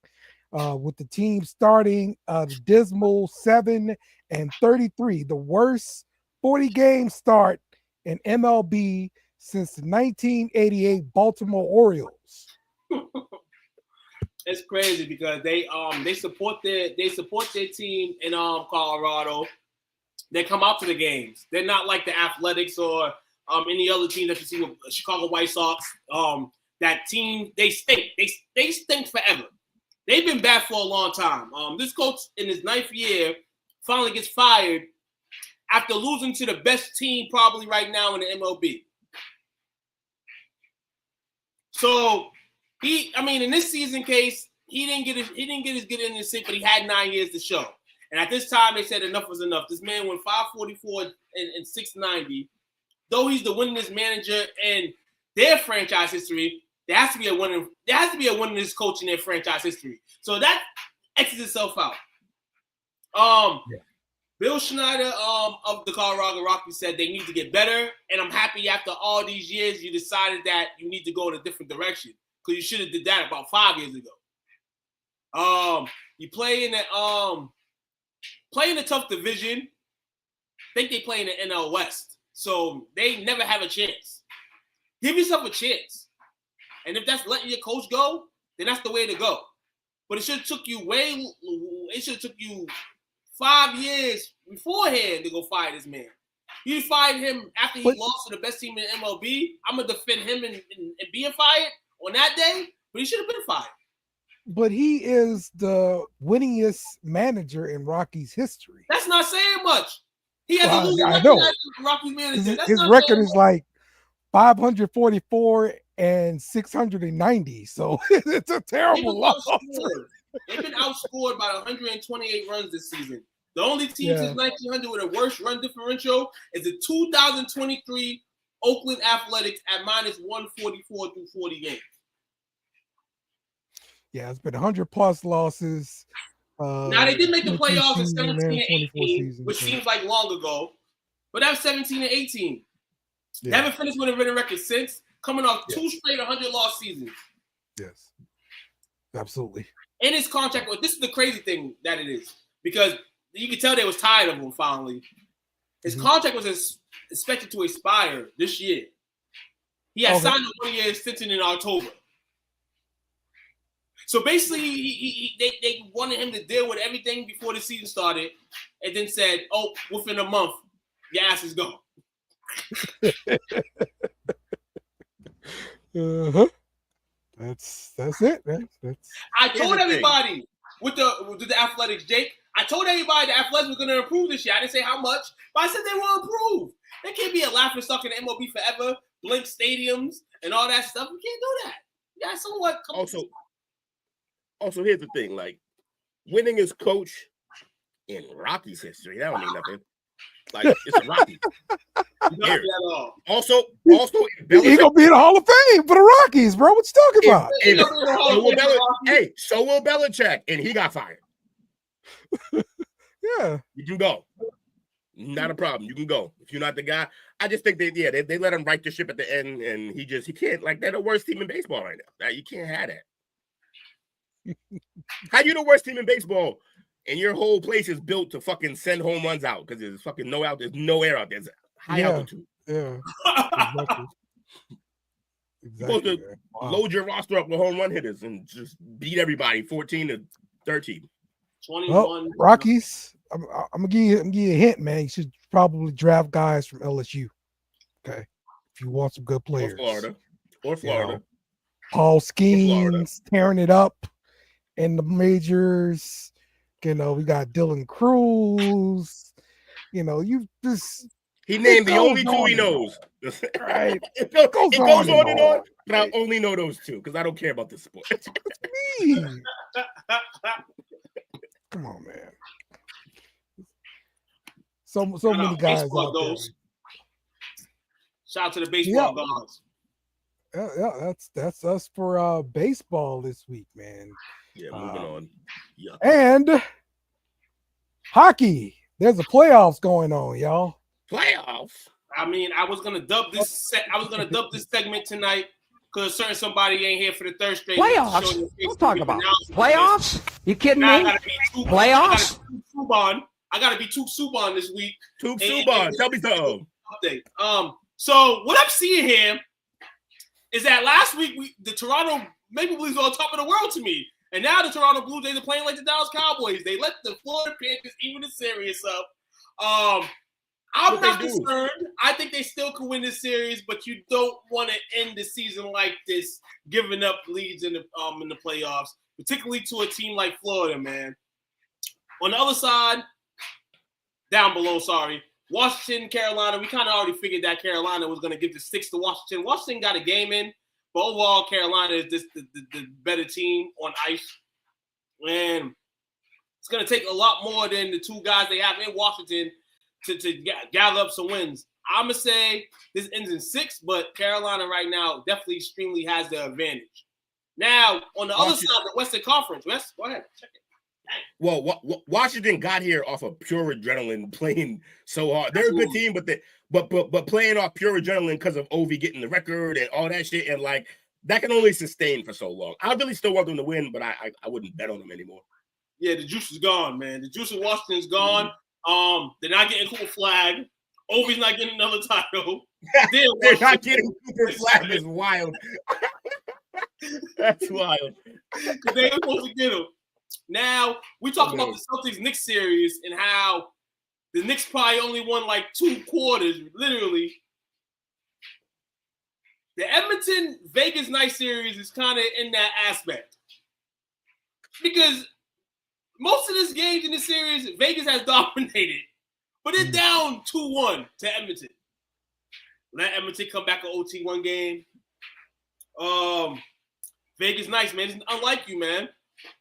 with the team starting the dismal 7-33, the worst 40-game start in MLB since the 1988 Baltimore Orioles. It's crazy because they support their team in Colorado. They come out to the games. They're not like the Athletics or any other team that you see with Chicago White Sox. That team, they stink. They stink forever. They've been bad for a long time. This coach in his 9th year finally gets fired after losing to the best team probably right now in the MLB. So in this season case, he didn't get his get in his seat, but he had 9 years to show. And at this time, they said enough was enough. This man went 544 and 690. Though he's the winningest manager in their franchise history, there has to be a winningest coach in their franchise history. So that exits itself out. Bill Schneider of the Colorado Rockies said they need to get better, and I'm happy after all these years you decided that you need to go in a different direction because you should have did that about 5 years ago. You play in a tough division. I think they play in the NL West, so they never have a chance. Give yourself a chance, and if that's letting your coach go, then that's the way to go. But it should have took you 5 years beforehand to go fire this man. You fired him after he lost to the best team in MLB. I'm going to defend him and being fired on that day, but he should have been fired. But he is the winningest manager in Rockies history. That's not saying much. He has a losing record as Rockies manager. His record is like 544 and 690. So it's a terrible loss. They've been outscored by 128 runs this season. The only team since 1900 with a worse run differential is the 2023 Oakland Athletics at minus 144 through 40 games. Yeah, it's been 100+ losses. Now, they did make the playoffs in 17 and 18, which seems like long ago. But that was 17 and 18. They haven't finished with a winning record since, coming off 2 straight 100-loss seasons. Yes, absolutely. In his contract, this is the crazy thing that it is, because you could tell they was tired of him finally. His contract was expected to expire this year. He had signed a 1-year extension in October. So basically, they wanted him to deal with everything before the season started, and then said, "Oh, within a month, your ass is gone." That's it, man. I told everybody with the Athletics, Jake. I told everybody the Athletics were going to improve this year. I didn't say how much, but I said they will improve. They can't be a laughing stock in the MLB forever, blink stadiums and all that stuff. We can't do that. Yeah, somewhat. Also, here's the thing: like winning as coach in Rockies history, that don't mean nothing. Like it's a Rocky. Also, he gonna be in the Hall of Fame for the Rockies, bro. What you talking about? So will Belichick, and he got fired. Yeah, you can go. Not a problem. You can go if you're not the guy. I just think they let him right the ship at the end, and he can't. Like they're the worst team in baseball right now. You can't have that. How you the worst team in baseball, and your whole place is built to fucking send home runs out because there's fucking no out. There's no air out there. It's high altitude. Yeah. You're supposed to load your roster up with home run hitters and just beat everybody 14-13. 21. Well, Rockies. I'm gonna give you a hint, man. You should probably draft guys from LSU. Okay, if you want some good players. Or Florida. You know, Paul Skeens tearing it up in the majors. You know, we got Dylan Cruz. You know, he named the only two he knows. Right. It goes on and on, but I only know those two because I don't care about this sport. Me. Come on, man. So many guys out there. Shout out to the baseball gods. Yeah, that's us for baseball this week, man. Yeah, moving on. Yeah. And hockey. There's a playoffs going on, y'all. Playoffs. I mean, I was gonna dub this segment tonight because somebody ain't here for the third straight. Playoffs. Don't talk about playoffs. You kidding me? Playoffs. I gotta be Tuke Subban this week. Tuke Subban, tell me something. Update. So what I'm seeing here is that last week the Toronto Maple Leafs were on top of the world to me, and now the Toronto Blue Jays are playing like the Dallas Cowboys. They let the Florida Panthers even the series up. I'm not concerned. I think they still can win this series, but you don't want to end the season like this, giving up leads in the playoffs, particularly to a team like Florida, man. On the other side, down below, Washington, Carolina. We kind of already figured that Carolina was going to give the 6 to Washington. Washington got a game in, but overall, Carolina is just the better team on ice. And it's going to take a lot more than the two guys they have in Washington to gather up some wins. I'm going to say this ends in 6, but Carolina right now definitely extremely has the advantage. Now, on the other side of the Western Conference, Wes, go ahead, check it. Well, Washington got here off of pure adrenaline, playing so hard. They're a good team, but playing off pure adrenaline because of Ovi getting the record and all that shit, and like that can only sustain for so long. I really still want them to win, but I wouldn't bet on them anymore. Yeah, the juice is gone, man. The juice in Washington's gone. They're not getting Cooper Flag. Ovi's not getting another title. They're not getting Cooper Flag is wild. That's wild. They were supposed to get him. Now, we talk about the Celtics-Knicks series and how the Knicks probably only won like 2 quarters, literally. The Edmonton-Vegas night series is kind of in that aspect. Because most of these games in this series, Vegas has dominated. But they're down 2-1 to Edmonton. Let Edmonton come back an OT one game. Vegas nice, man. It's unlike you, man.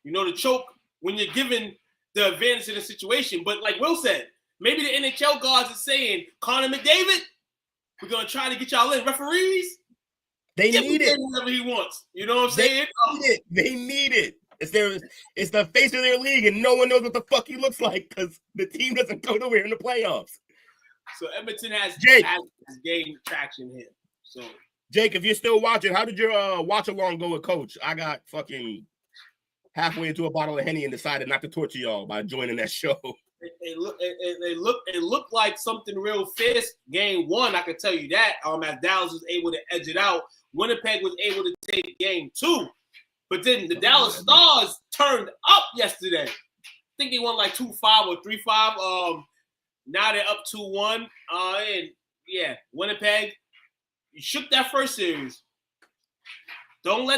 You know, the choke when you're given the advantage in the situation. But like Will said, maybe the NHL guards are saying, Connor McDavid, we're going to try to get y'all in. Referees, they need it. Whatever he wants. You know what I'm saying? They need it. It's the face of their league, and no one knows what the fuck he looks like because the team doesn't go nowhere in the playoffs. So Edmonton has gained traction here. So Jake, if you're still watching, how did your watch along go with Coach? I got fucking halfway into a bottle of Henny and decided not to torture y'all by joining that show. It looked like something real fierce. Game 1, I can tell you that. As Dallas was able to edge it out, Winnipeg was able to take game 2. But then the Dallas Stars turned up yesterday. I think they won like 2-5 or 3-5. Now they're up 2-1. And yeah, Winnipeg, you shook that first series. Don't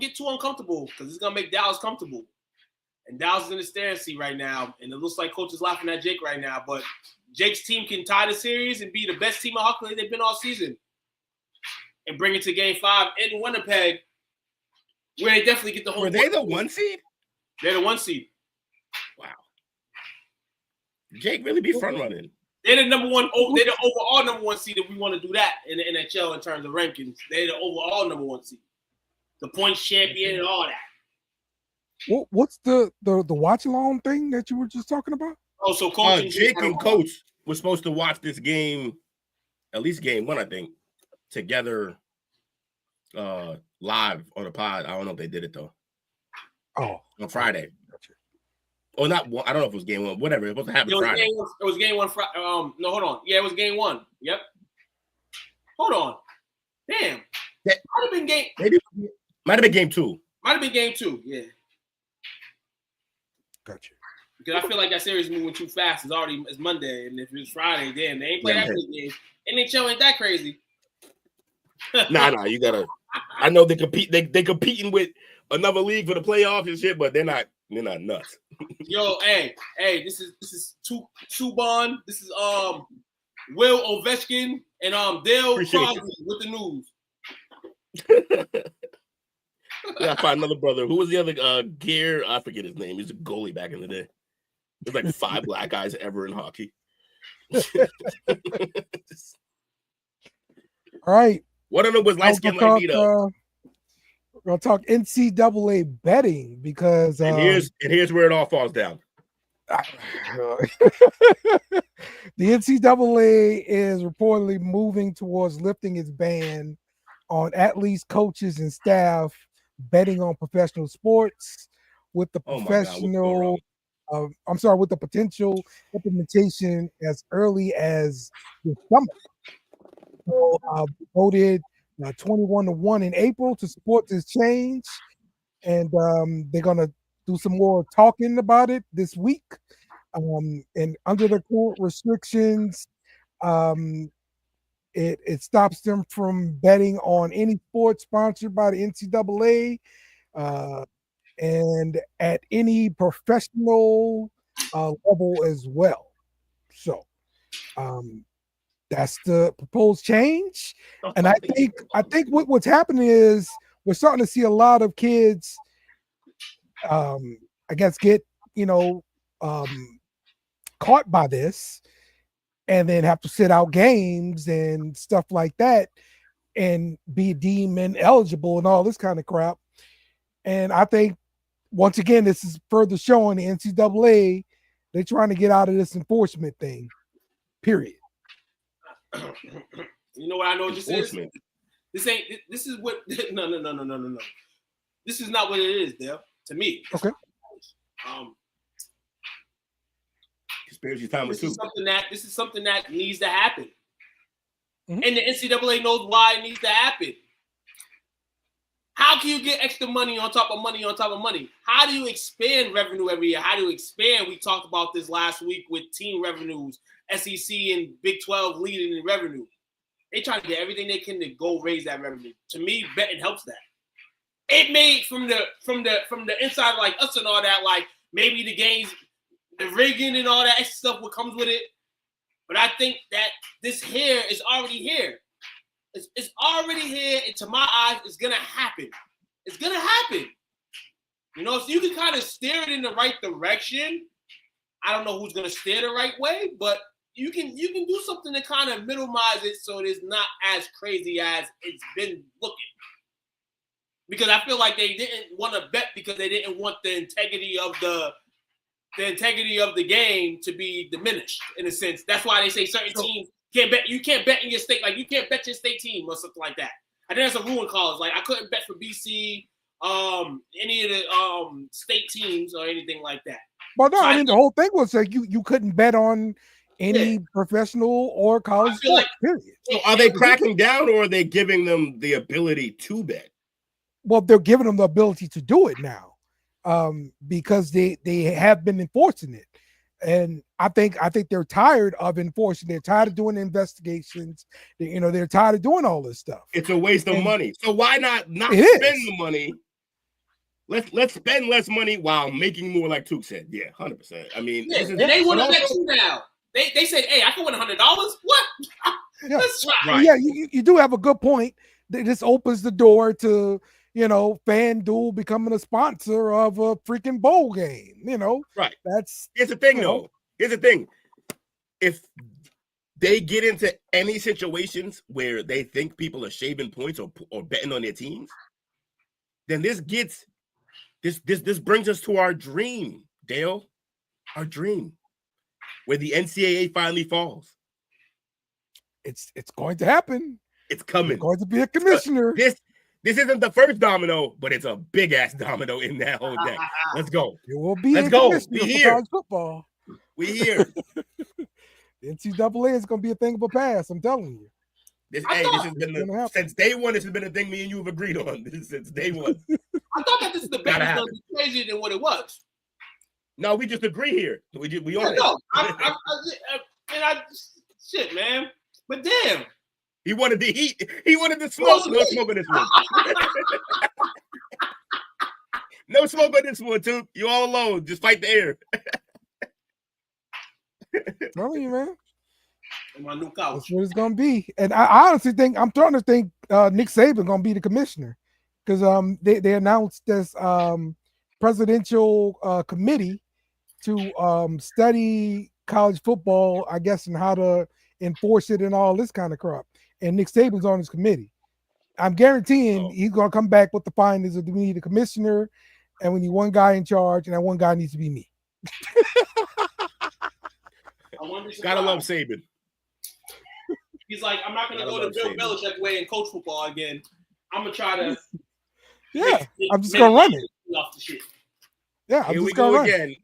get too uncomfortable because it's gonna make Dallas comfortable. And Dallas is in the staring seat right now, and it looks like coach is laughing at Jake right now. But Jake's team can tie the series and be the best team in hockey they've been all season, and bring it to Game 5 in Winnipeg, where they definitely get the home. Were they the 1 seed? They're the 1 seed. Wow. Jake really be front running. They're the number 1. They're the overall number 1 seed if we want to do that in the NHL in terms of rankings. They're the overall number 1 seed, the points champion, and all that. What's the watch along thing that you were just talking about? Oh, so coach Jake and coach were supposed to watch this game, at least game 1, I think, together live on the pod. I don't know if they did it though. Oh, on Friday. Or not. I don't know if it was game 1. Whatever. It was supposed to happen Friday. It was game 1. No, hold on. Yeah, it was game 1. Yep. Hold on. Damn. Might have been game. Might have been game 2. Might have been game 2. Yeah. Gotcha. Because I feel like that series is moving too fast. It's Monday, and if it's Friday, damn, they ain't play that big game. NHL ain't that crazy. Nah, you gotta. I know they compete. They competing with another league for the playoffs and shit, but they're not nuts. Yo, hey, this is Subban. This is Will Ovechkin and Dale Crosby with the news. Yeah, I find another brother. Who was the other Gear? I forget his name. He's a goalie back in the day. There's like 5 black guys ever in hockey. All right. One of them was light skinned like me though. We're gonna talk NCAA betting because and here's where it all falls down. The NCAA is reportedly moving towards lifting its ban on athletes, coaches, and staff betting on professional sports with the with the potential implementation as early as this summer. So, voted 21-1 in April to support this change, and they're gonna do some more talking about it this week. And under the current restrictions, it stops them from betting on any sport sponsored by the NCAA and at any professional level as well. So that's the proposed change. And I think what's happening is we're starting to see a lot of kids, I guess, get caught by this and then have to sit out games and stuff like that and be deemed ineligible and all this kind of crap. And I think, once again, this is further showing the NCAA, they're trying to get out of this enforcement thing, period. You know what I know this is? This is what, no. This is not what it is, Dale, to me. Okay. Conspiracy time this too. This is something that needs to happen. Mm-hmm. And the NCAA knows why it needs to happen. How can you get extra money on top of money on top of money? How do you expand revenue every year? How do you expand? We talked about this last week with team revenues, SEC and Big 12 leading in revenue. They trying to get everything they can to go raise that revenue. To me, betting helps that. It made from the inside, like us and all that, like maybe the games, the rigging and all that extra stuff what comes with it. But I think that this here is already here. It's already here, and to my eyes, it's gonna happen. It's gonna happen. So you can kind of steer it in the right direction. I don't know who's gonna steer the right way, but you can do something to kind of minimize it so it is not as crazy as it's been looking. Because I feel like they didn't want to bet because they didn't want the integrity of the game to be diminished in a sense. That's why they say certain teams can't bet. You can't bet in your state. Like you can't bet your state team or something like that. I think that's a ruling clause. Like I couldn't bet for BC, any of the state teams or anything like that. But no, I mean, the whole thing was like you couldn't bet on any professional or college sport, period. So are they cracking down, or are they giving them the ability to bet? Well, they're giving them the ability to do it now, because they have been enforcing it, and I think they're tired of enforcing. They're tired of doing investigations. They're tired of doing all this stuff. It's a waste of money. So why not spend the money? Let's spend less money while making more, like Took said. Yeah, 100%. I mean, and they want to bet you now. They said, "Hey, I can win $100." What? Yeah, right. Yeah. You do have a good point. This opens the door to FanDuel becoming a sponsor of a freaking bowl game. Right. Here's the thing, though. Here's the thing. If they get into any situations where they think people are shaving points or betting on their teams, then this brings us to our dream, Dale. Our dream. Where the NCAA finally falls. It's going to happen. It's coming. There's going to be a commissioner. This isn't the first domino, but it's a big ass domino in that whole deck. Let's go. It will be. Let's go. We here. College football. We here. The NCAA is going to be a thing of a past. I'm telling you. This has been since day one. This has been a thing me and you have agreed on. Since day one. I thought that this debate was going to be crazier than what it was. No, we just agree here. We on it. No, shit, man. But damn, he wanted the heat. He wanted the smoke. No smoke on this one. No smoke on this one, too. You all alone. Just fight the air. Telling you, man. My new couch. That's what it's gonna be. And I honestly think Nick Saban gonna be the commissioner, because they announced this presidential committee to study college football, I guess, and how to enforce it and all this kind of crap. And Nick Saban's on his committee. I'm guaranteeing he's going to come back with the findings of we need a commissioner, and we need one guy in charge, and that one guy needs to be me. Gotta love Saban. He's like, I'm not going to go the Bill Belichick way and coach football again. I'm going to try to. I'm just going to run it. Off the shit. Yeah, here we go again.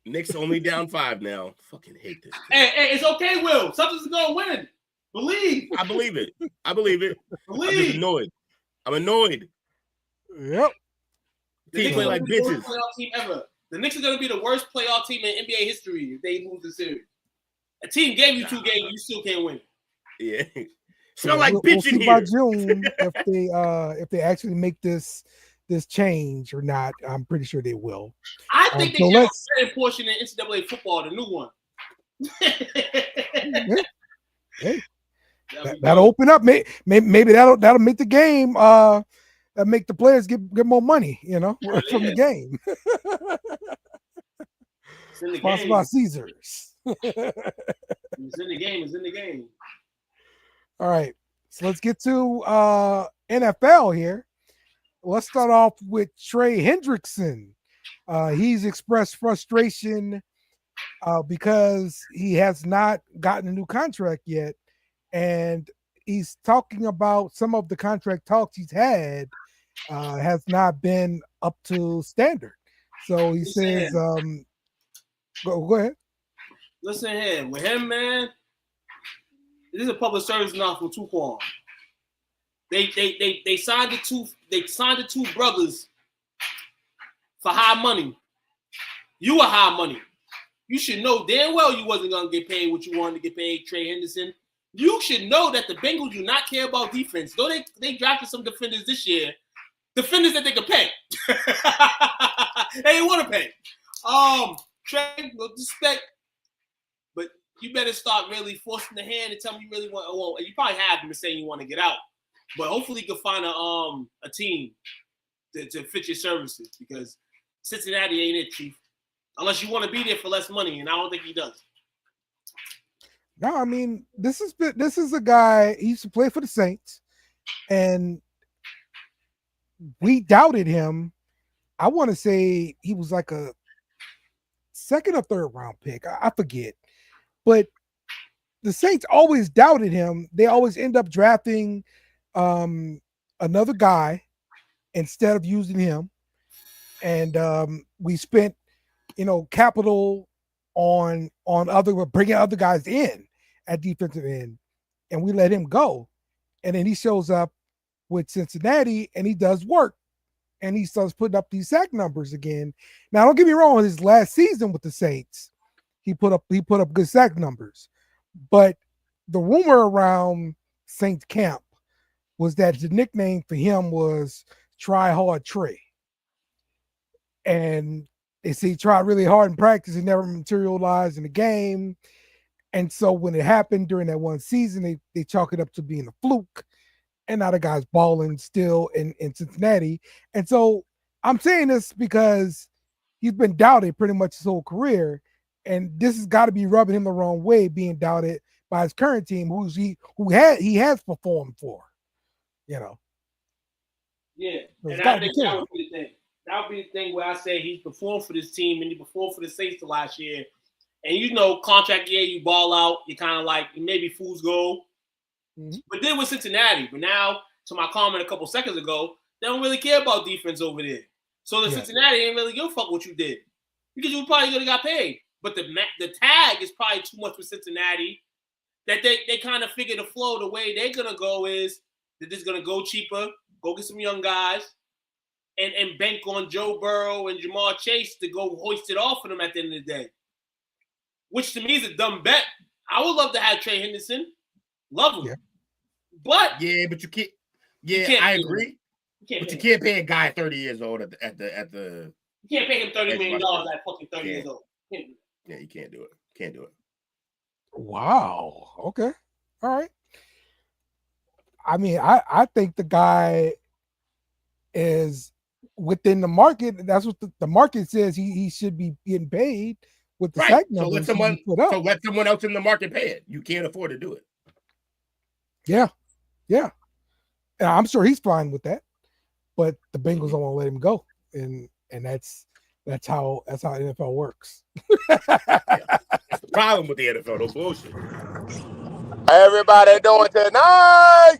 Nick's only down 5 now. Fucking hate this. Hey, it's okay, Will. Something's gonna win. Believe. I believe it. Believe. I'm just annoyed. I'm annoyed. Yep. Team play like bitches. Playoff team ever. The Knicks are gonna be the worst playoff team in NBA history if they lose the series. A team gave you 2 games, you still can't win. Yeah. Smell like bitch in here. By June, if they actually make this change or not, I'm pretty sure they will. I think they should have a better portion in NCAA football, the new one. That'll open up. Maybe that'll make the game. That make the players get more money, from the game. Sponsored by Caesars. It's in the game. It's in the game. All right, so let's get to NFL here. Let's start off with Trey Hendrickson. He's expressed frustration because he has not gotten a new contract yet. And he's talking about some of the contract talks he's had has not been up to standard. So he says, go ahead. Listen here. With him, man, this is a public service announcement for Tuquan. They signed the two brothers for high money. You were high money. You should know damn well you wasn't gonna get paid what you wanted to get paid, Trey Henderson. You should know that the Bengals do not care about defense. Though they drafted some defenders this year, defenders that they could pay. They didn't want to pay. Trey, no disrespect, but you better start really forcing the hand and tell me you really want. Well, you probably have been saying you want to get out. But hopefully you can find a team to fit your services, because Cincinnati ain't it, Chief. Unless you want to be there for less money, and I don't think he does. No, I mean, this is a guy, he used to play for the Saints, and we doubted him. I want to say he was like a 2nd or 3rd round pick. I forget. But the Saints always doubted him. They always end up drafting another guy instead of using him. And we spent capital on bringing other guys in at defensive end, and we let him go. And then he shows up with Cincinnati and he does work and he starts putting up these sack numbers again. Now, don't get me wrong, his last season with the Saints, he put up good sack numbers. But the rumor around Saints camp was that the nickname for him was Try Hard Trey. And they say he tried really hard in practice and never materialized in the game. And so when it happened during that one season, they chalk it up to being a fluke. And now the guy's balling still in Cincinnati. And so I'm saying this because he's been doubted pretty much his whole career. And this has got to be rubbing him the wrong way, being doubted by his current team, he has performed for, Yeah, and I think that would be the thing. That would be the thing where I say he's performed for this team and he performed for the Saints the last year. And contract year, you ball out, you kind of like maybe fool's gold. Mm-hmm. But then with Cincinnati, but now to my comment a couple seconds ago, they don't really care about defense over there. So Cincinnati ain't really give a fuck what you did because you probably could have got paid. But the tag is probably too much for Cincinnati that they kind of figure the flow. The way they're gonna go is they're just gonna go cheaper, go get some young guys, and bank on Joe Burrow and Jamar Chase to go hoist it off for them at the end of the day. Which to me is a dumb bet. I would love to have Trey Henderson. Love him. Yeah. But you can't. Yeah, I agree. You can't pay a guy 30 years old at the. You can't pay him $30 million at fucking 30 years old. Yeah, you can't do it. Can't do it. Wow. Okay. All right. I mean, I think the guy is within the market. That's what the market says he should be getting paid with the sack numbers. So let someone else in the market pay it. You can't afford to do it. Yeah. And I'm sure he's fine with that. But the Bengals don't want to let him go. And that's how NFL works. That's the problem with the NFL, no bullshit. How everybody doing tonight?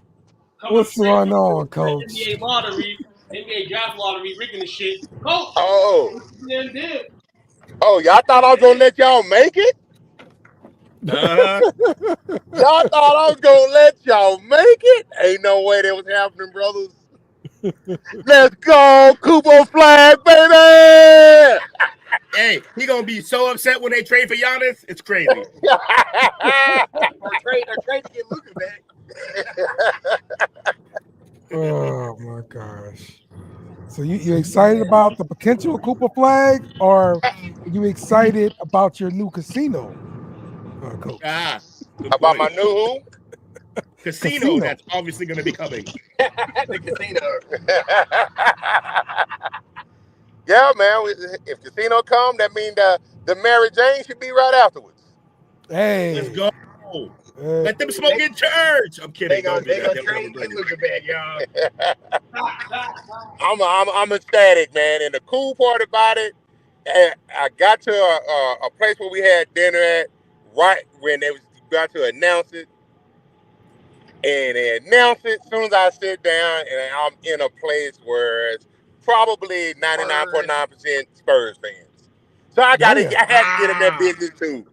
What's going on, Coach? NBA draft lottery, rigging the shit. Coach. Oh, y'all thought I was gonna let y'all make it? Y'all thought I was gonna let y'all make it? Ain't no way that was happening, brothers. Let's go, Cooper Flag, baby! Hey, he gonna be so upset when they trade for Giannis. It's crazy. trade to get Luka back. Oh my gosh! So you excited about the potential Cooper Flag, or are you excited about your new casino, Coach? About my new who? Casino that's obviously going to be coming. The casino. Yeah, man. If casino come, that means the Mary Jane should be right afterwards. Hey, let's go. Let them smoke in church. I'm kidding. They gonna trade and look back, y'all. I'm ecstatic, man. And the cool part about it, I got to a place where we had dinner at right when they was about to announce it. And they announce it as soon as I sit down, and I'm in a place where it's probably 99.9% Spurs fans. So I had to get in that business too.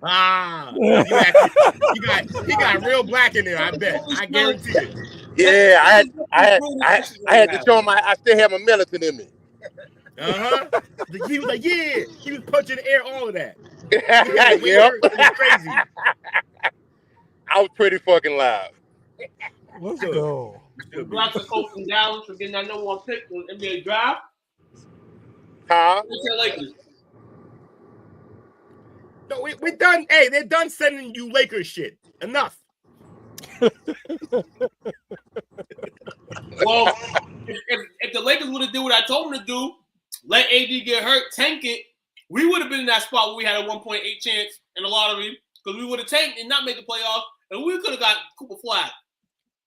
He got real black in there. I bet. I guarantee it. Yeah, I had to show him I still have my militant in me. He was like, yeah. He was punching the air, all of that. Yep. It was crazy. I was pretty fucking loud. Let's go. Blacks are coach from Dallas for getting that number one pick on NBA draft. Huh? Lakers. No, we're done. Hey, they're done sending you Lakers shit. Enough. Well, if the Lakers would have done what I told them to do, let AD get hurt, tank it, we would have been in that spot where we had a 1.8 chance in the lottery because we would have tanked and not make the playoffs, and we could have got Cooper Flag.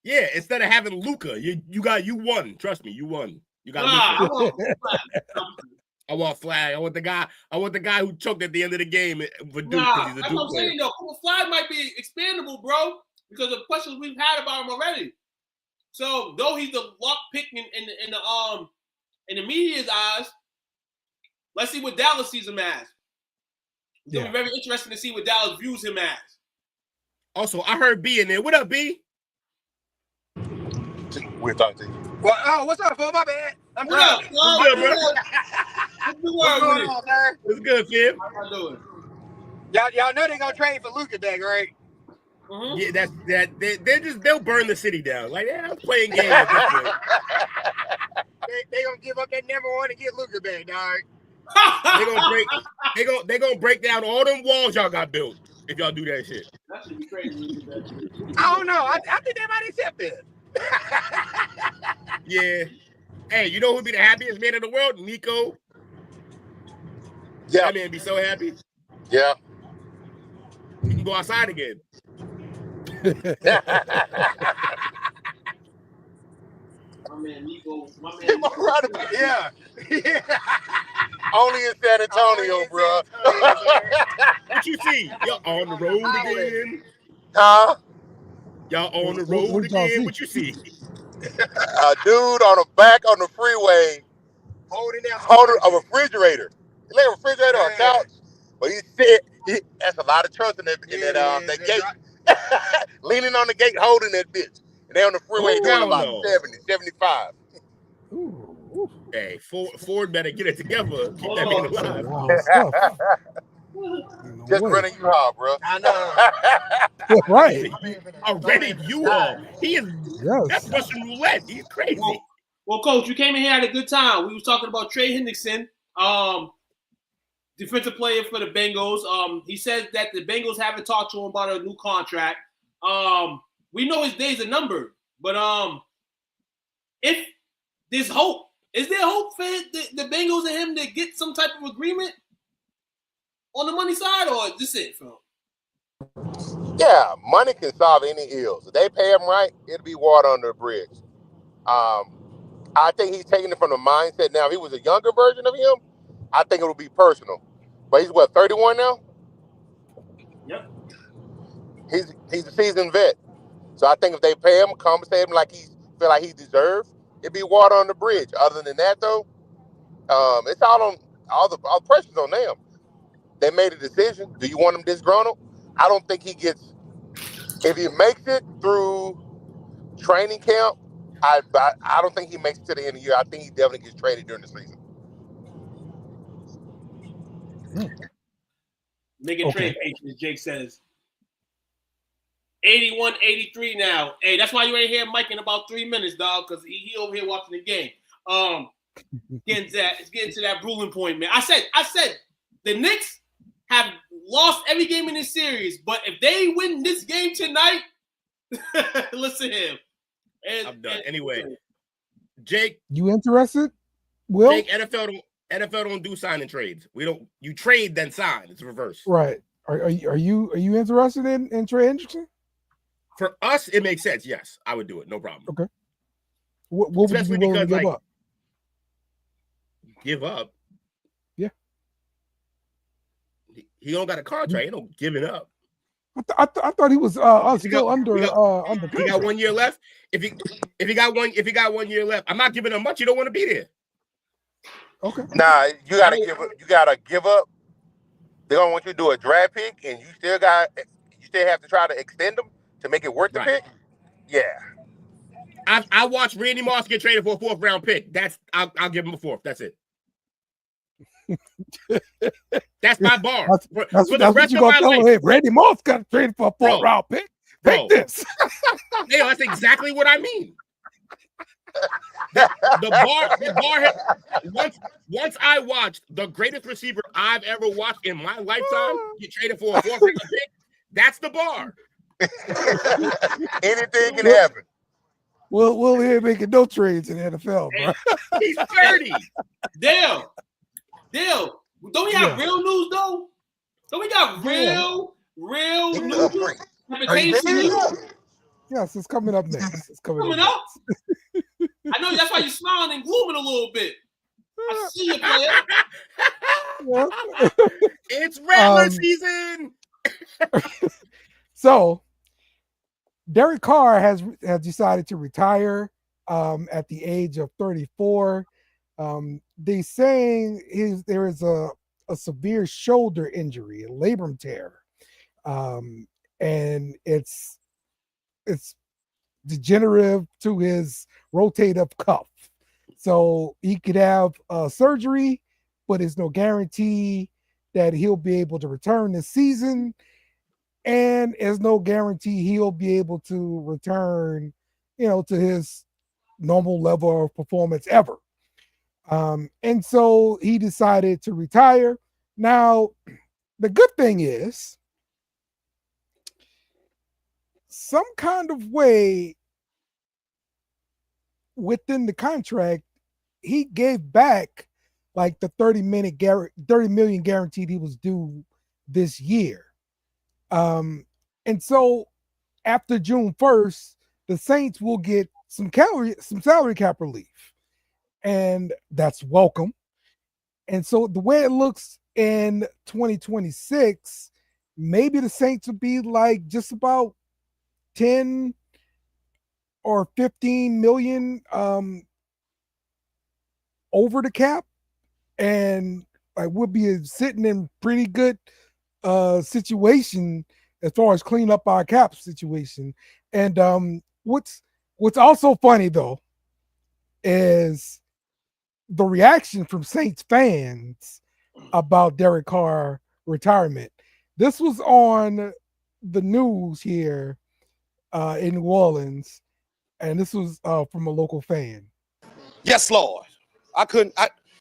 Yeah, instead of having Luka, you won. Trust me, you won. You got Luka. I want Flag. I want the guy who choked at the end of the game for Duke. He's a that's Duke what I'm saying though. Cooper Flag might be expandable, bro, because of questions we've had about him already. So though he's the lock pick in the media's eyes, let's see what Dallas sees him as. It's going to be very interesting to see what Dallas views him as. Also, I heard B in there. What up, B? We're talking to you. Well, what's up, fool? My bad. I'm What up, driving. What's good, bro? What's going on, sir? What's good, Fib? How y'all doing? Y'all know they're gonna trade for Luka back, right? Mm-hmm. Yeah, they'll burn the city down. Like, I'm playing games at this point. they gonna give up that number one and get Luka back, dog. They gonna break down all them walls y'all got built if y'all do that shit. That should be crazy. I don't know. I think they might accept it. Yeah. Hey, you know who'd be the happiest man in the world? Nico. Yeah. That man be so happy. Yeah. He can go outside again. My man Nico. Yeah. Only in San Antonio, bro. What you see? Y'all on the road again? Huh? Y'all on the road again? What you see? A dude on the back on the freeway holding a refrigerator. He like a refrigerator or a couch, but that's a lot of trust in that gate. Leaning on the gate, holding that bitch. And they on the freeway doing about 70, 75. Ooh. Hey, Ford better get it together. Keep that man alive. Just running you hard, bro. I know. Right. Already you all. He is. That's Russian roulette. He's crazy. Well, Coach, you came in here had a good time. We was talking about Trey Hendrickson, defensive player for the Bengals. He says that the Bengals haven't talked to him about a new contract. We know his days are numbered, but if there's hope, is there hope for the Bengals and him to get some type of agreement on the money side, or is this it, Phil? Yeah, money can solve any ills. If they pay him right, it'll be water under the bridge. I think he's taking it from the mindset now. If he was a younger version of him, I think it would be personal. But he's 31 now? Yep. He's a seasoned vet. So I think if they pay him, compensate him like he feel like he deserves, it'd be water on the bridge. Other than that, though, it's all the pressure's on them. They made a decision. Do you want him disgruntled? I don't think he gets. If he makes it through training camp, I don't think he makes it to the end of the year. I think he definitely gets traded during the season. Making trade patience, Jake says. 81-83 now. Hey, that's why you ain't hear Mike in about 3 minutes, dog, because he over here watching the game. Getting to that ruling point, man. I said the Knicks have lost every game in this series, but if they win this game tonight, listen to him. I'm done. Anyway, Jake, you interested? Will? Jake, NFL don't do signing trades. We don't. You trade then sign. It's reverse. Right. Are you interested in Trey Hendrickson? For us, it makes sense. Yes, I would do it. No problem. Okay. What would you be willing to give up? Give up? Yeah. He don't got a contract. He don't give it up. I thought he was still under. He got 1 year left. If he got 1 year left, I'm not giving him much. You don't want to be there. Okay. Nah, you gotta give up. They're gonna want you to do a draft pick, and you still have to try to extend them to make it worth the pick. Yeah. I watched Randy Moss get traded for a 4th round pick. I'll give him a 4th. That's it. That's my bar. That's what you gonna tell him. Hey, Randy Moss got traded for a 4th round pick. Take this. Yeah, that's exactly what I mean. The bar. Once I watched the greatest receiver I've ever watched in my lifetime get traded for a 4th round pick, that's the bar. Anything can happen. We'll ain't making no trades in the NFL, bro. He's 30. Dale, don't we have real news though? Don't we got real news? Yes, it's coming up next. It's coming up. I know that's why you're smiling and glooming a little bit. I see you, player. It's Rattler season. So, Derek Carr has decided to retire at the age of 34. They saying there is a a severe shoulder injury, a labrum tear, and it's degenerative to his rotator cuff. So he could have surgery, but there's no guarantee that he'll be able to return this season. And there's no guarantee he'll be able to return, to his normal level of performance ever. And so he decided to retire. Now, the good thing is, some kind of way within the contract, he gave back like the $30 million guaranteed he was due this year. And so after June 1st, the Saints will get some salary cap relief, and that's welcome. And so the way it looks in 2026, maybe the Saints will be like just about 10 or 15 million over the cap, and like we'll be sitting in pretty good situation as far as clean up our cap situation. And what's also funny though is the reaction from Saints fans about Derek Carr retirement. This was on the news here in New Orleans, and this was from a local fan. Yes, Lord.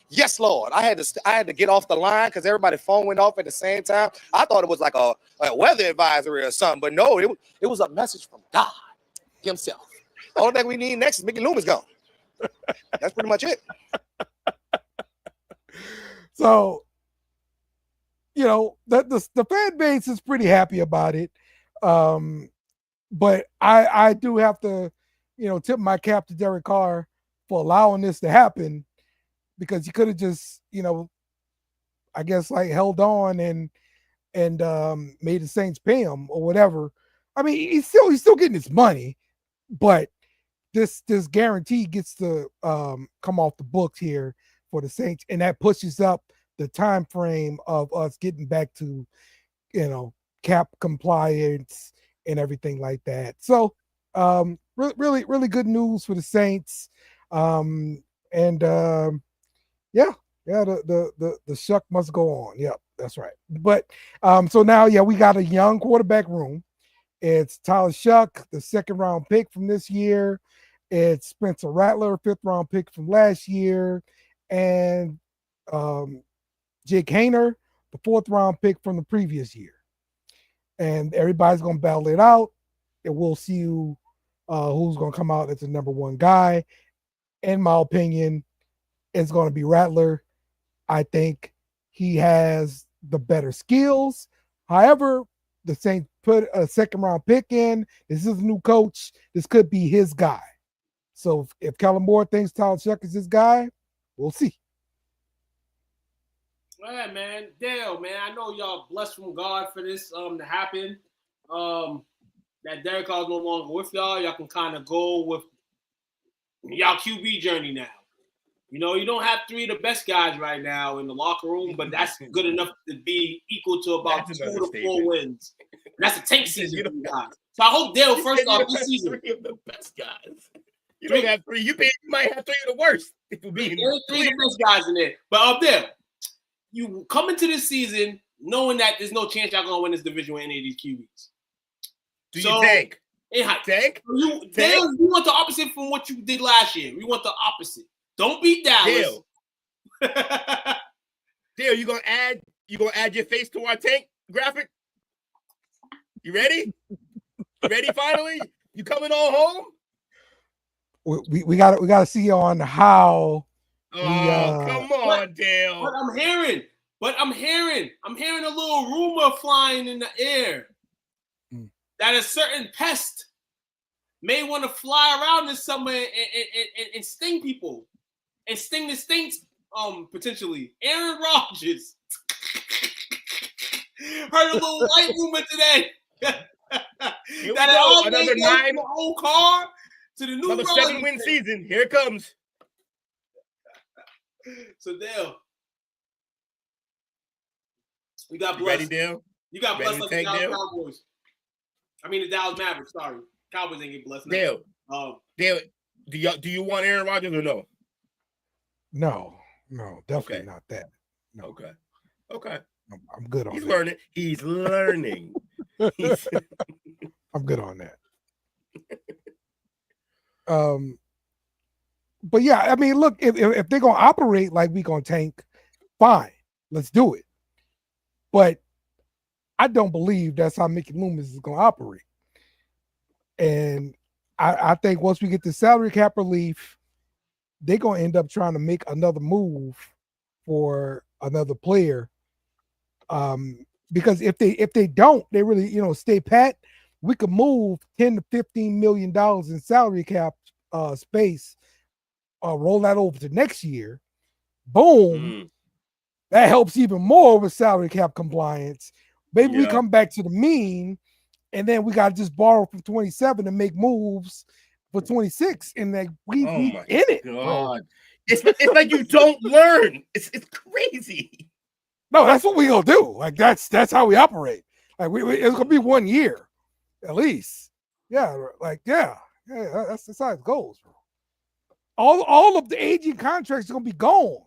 Yes, Lord. I had to get off the line because everybody's phone went off at the same time. I thought it was like a weather advisory or something, but no, it was a message from God himself. All that we need next is Mickey Loomis gone. That's pretty much it. So, the fan base is pretty happy about it. But I do have to, tip my cap to Derek Carr for allowing this to happen, because he could have just, I guess like held on and made the Saints pay him or whatever. I mean, he's still getting his money, but this guarantee gets to come off the books here for the Saints, and that pushes up the time frame of us getting back to, cap compliance and everything like that. So really, really good news for the Saints. The shuck must go on. Yep, that's right. But so now, we got a young quarterback room. It's Tyler Shuck, the 2nd round pick from this year. It's Spencer Rattler, 5th round pick from last year, and Jake Haener, the 4th round pick from the previous year. And everybody's going to battle it out, and we'll see who's going to come out as the number one guy. In my opinion, it's going to be Rattler. I think he has the better skills. However, the Saints put a 2nd round pick in. This is a new coach. This could be his guy. So if Kellen Moore thinks Tyler Shuck is his guy, we'll see. All right, man. Dale, man, I know y'all blessed from God for this to happen. That Derek Carr's no longer with y'all. Y'all can kind of go with y'all QB journey now. You don't have 3 of the best guys right now in the locker room, but that's good enough to be equal to about 2 to 4 wins. And that's a tank season for you guys. So I hope Dale, first off, this season. 3 of the best guys. You don't have 3. You might have 3 of the worst. If you're being 3 of the best guys in there. But up there, you come into this season knowing that there's no chance y'all gonna win this division with any of these QBs. Do you tank? Tank? Dale, you want the opposite from what you did last year. We want the opposite. Don't beat Dallas. Dale, you gonna add your face to our tank graphic? You ready? You ready finally? You coming on home? We got to see on how. Come on, Dale. But I'm hearing a little rumor flying in the air that a certain pest may want to fly around this summer and sting people and sting the Saints potentially. Aaron Rodgers heard a little light rumor today that all another 9 the whole car to the new another 7-win season. Here it comes. So Dale, You got You blessed. ready, Dale? You got blessed like the Dallas Dale? Cowboys. I mean, the Dallas Mavericks. Sorry, Cowboys ain't get blessed. Dale, Dale, do you want Aaron Rodgers or no? No, definitely not that. No. Okay. I'm good on He's that. learning. He's learning. I'm good on that. But yeah, I mean, look, if they're gonna operate like we gonna tank, fine, let's do it. But I don't believe that's how Mickey Loomis is gonna operate. And I think once we get the salary cap relief, they're gonna end up trying to make another move for another player. Because if they don't, they really stay pat, we could move $10 to $15 million in salary cap space, roll that over to next year. Boom. That helps even more with salary cap compliance. Maybe we come back to the mean, and then we got to just borrow from 27 and make moves for 26, and like we in it. Bro. It's like you don't learn. It's crazy. No, that's what we gonna do. Like that's how we operate. Like it's gonna be 1 year, at least. Yeah, that's how it goes, bro. All of the aging contracts are gonna be gone.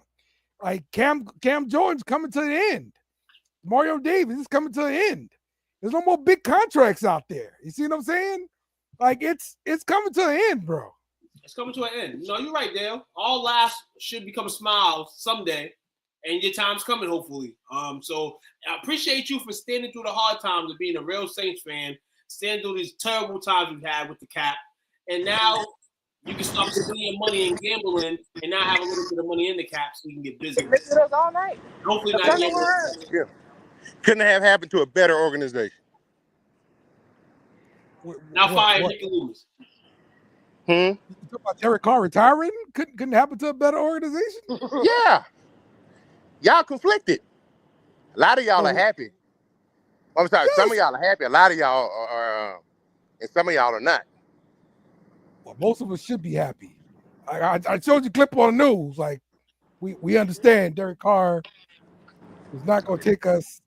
Like Cam Jordan's coming to the end. Mario Davis is coming to the end. There's no more big contracts out there. You see what I'm saying? Like it's coming to an end, bro. It's coming to an end. No, you're right, Dale. All laughs should become smiles someday, and your time's coming, hopefully. So I appreciate you for standing through the hard times of being a real Saints fan, standing through these terrible times we've had with the cap, and now you can stop spending your money and gambling, and now have a little bit of money in the cap so you can get busy. All night. Hopefully not. Yeah. Couldn't have happened to a better organization. Now fire Mickey Loomis. You talk about Derek Carr retiring? Couldn't happen to a better organization? Yeah. Y'all conflicted. A lot of y'all are happy. I'm sorry, some of y'all are happy. A lot of y'all are, and some of y'all are not. Well, most of us should be happy. I showed you a clip on the news. Like, we understand Derek Carr is not going to take us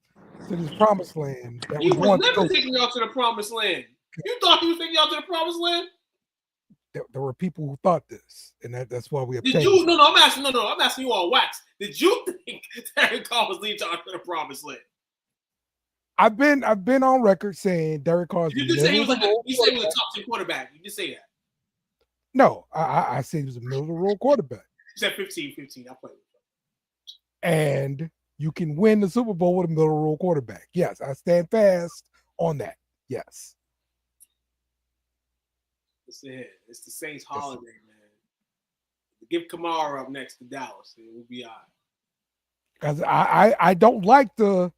to this promised land. That He we was want never to taking y'all to the promised land. You thought he was taking y'all to the promised land? There were people who thought this, and that's why we have Did you? No, I'm asking. No, I'm asking you on wax. Did you think Derek Carr was leading y'all to the promised land? I've been on record saying Derek Carr. You just say he was like you said he was a top 10 quarterback. You just say that. No, I said he was a middle of the road quarterback. You said 15. I played. And you can win the Super Bowl with a middle of the road quarterback. Yes, I stand fast on that. Yes. It's the Saints holiday, man. Give Kamara up next to Dallas. It will be all right. Because I don't like the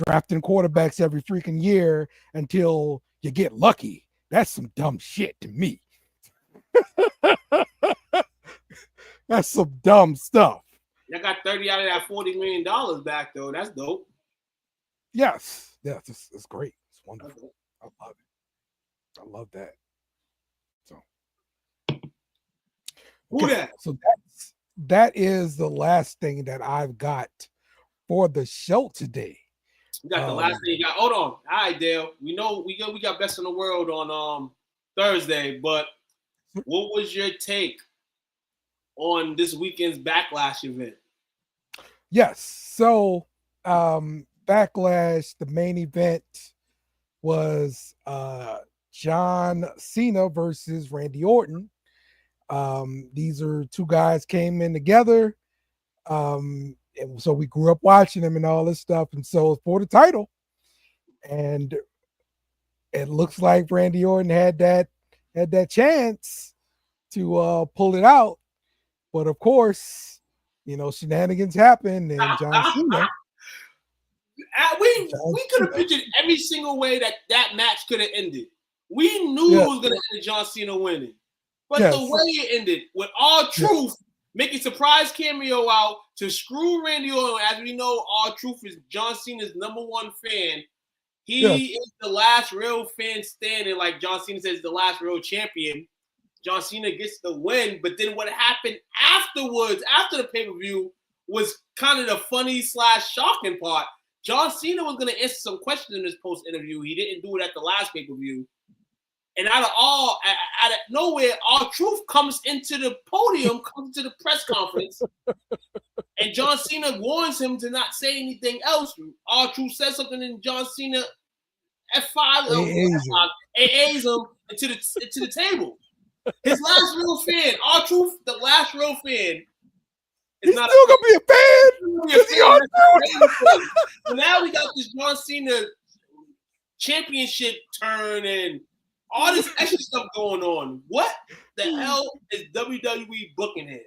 drafting quarterbacks every freaking year until you get lucky. That's some dumb shit to me. That's some dumb stuff. Y'all got 30 out of that $40 million back, though. That's dope. Yes, it's great. It's wonderful. I love it. I love that. So, so that is the last thing that I've got for the show today. You got the last thing you got. Hold on. All right, Dale. We know we got Best in the World on Thursday, but what was your take on this weekend's Backlash event? Yes. So Backlash, the main event was John Cena versus Randy Orton. These are two guys came in together. And so we grew up watching them and all this stuff. And so for the title, and it looks like Randy Orton had that chance to pull it out. But of course, shenanigans happened, and John Cena. We could have pictured every single way that match could have ended. We knew it was going to end John Cena winning. But the way it ended, with R-Truth making surprise cameo out to screw Randy Orton. As we know, R-Truth is John Cena's #1 fan. He is the last real fan standing, like John Cena says, the last real champion. John Cena gets the win, but then what happened afterwards, after the pay-per-view, was kind of the funny / shocking part. John Cena was going to answer some questions in this post interview. He didn't do it at the last pay-per-view. And out of nowhere, R-Truth comes into the podium, comes to the press conference, and John Cena warns him to not say anything else. R-Truth says something, and John Cena F5 AAs him into the table. His last real fan, R-Truth, the last real fan. He's still gonna be a fan. So now we got this John Cena championship turn and all this extra stuff going on. What the hell is WWE booking here?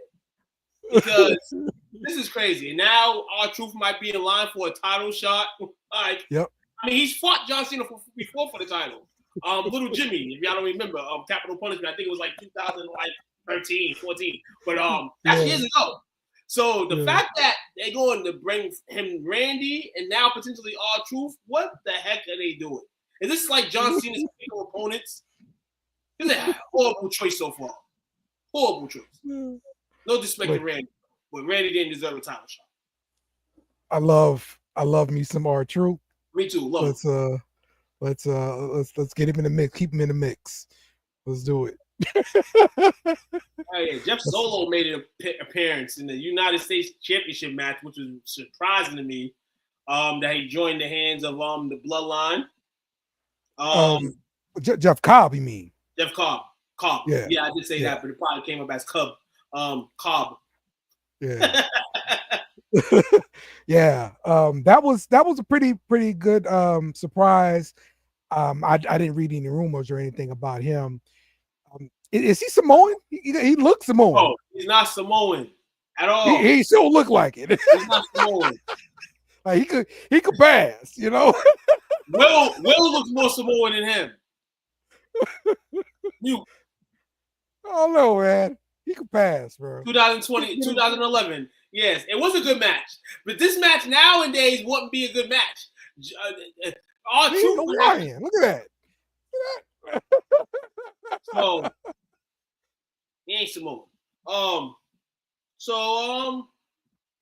Because this is crazy. And now R-Truth might be in line for a title shot. Yep. I mean, he's fought John Cena before for the title. Little Jimmy, if y'all don't remember, Capital Punishment. I think it was like 2013, 14. But that's years ago. So the fact that they're going to bring him Randy and now potentially R-Truth, what the heck are they doing? Is this like John Cena's opponents? This is a horrible choice so far. Horrible choice. No disrespect to Randy, but Randy didn't deserve a title shot. I love me some R-Truth. Me too. Love let's get him in the mix. Keep him in the mix. Let's do it. Oh, yeah. Jeff Solo made an appearance in the United States Championship match, which was surprising to me. That he joined the hands of the Bloodline. Jeff Cobb, you mean? Jeff Cobb. Yeah, I did say that, but it probably came up as Cobb. Yeah. Yeah. That was a pretty good surprise. I didn't read any rumors or anything about him. Is he Samoan? He looks Samoan. Oh, he's not Samoan at all. He still look like it. He's not Samoan. Like he could pass, you know. Will looks more Samoan than him. I don't know, man. He could pass, bro. 2011. Yes, it was a good match. But this match nowadays wouldn't be a good match. R-Truth. Look at that. So he ain't Samoan.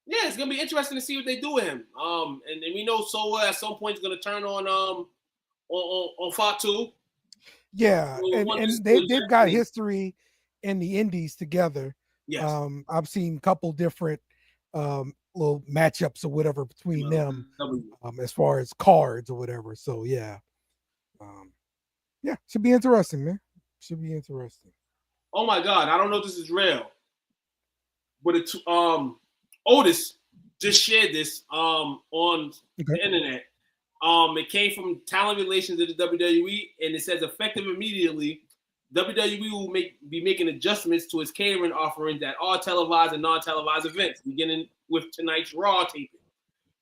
Yeah, it's gonna be interesting to see what they do with him. And we know Soa at some point is gonna turn on Fatu. Yeah, and they've got history in the Indies together. Yes. I've seen a couple different little matchups or whatever between them as far as cards or whatever. So yeah. Should be interesting, man. Should be interesting. Oh my God, I don't know if this is real, but Otis just shared this on the internet. It came from talent relations at the WWE, and it says effective immediately, WWE will be making adjustments to its catering offerings at all televised and non-televised events, beginning with tonight's Raw taping.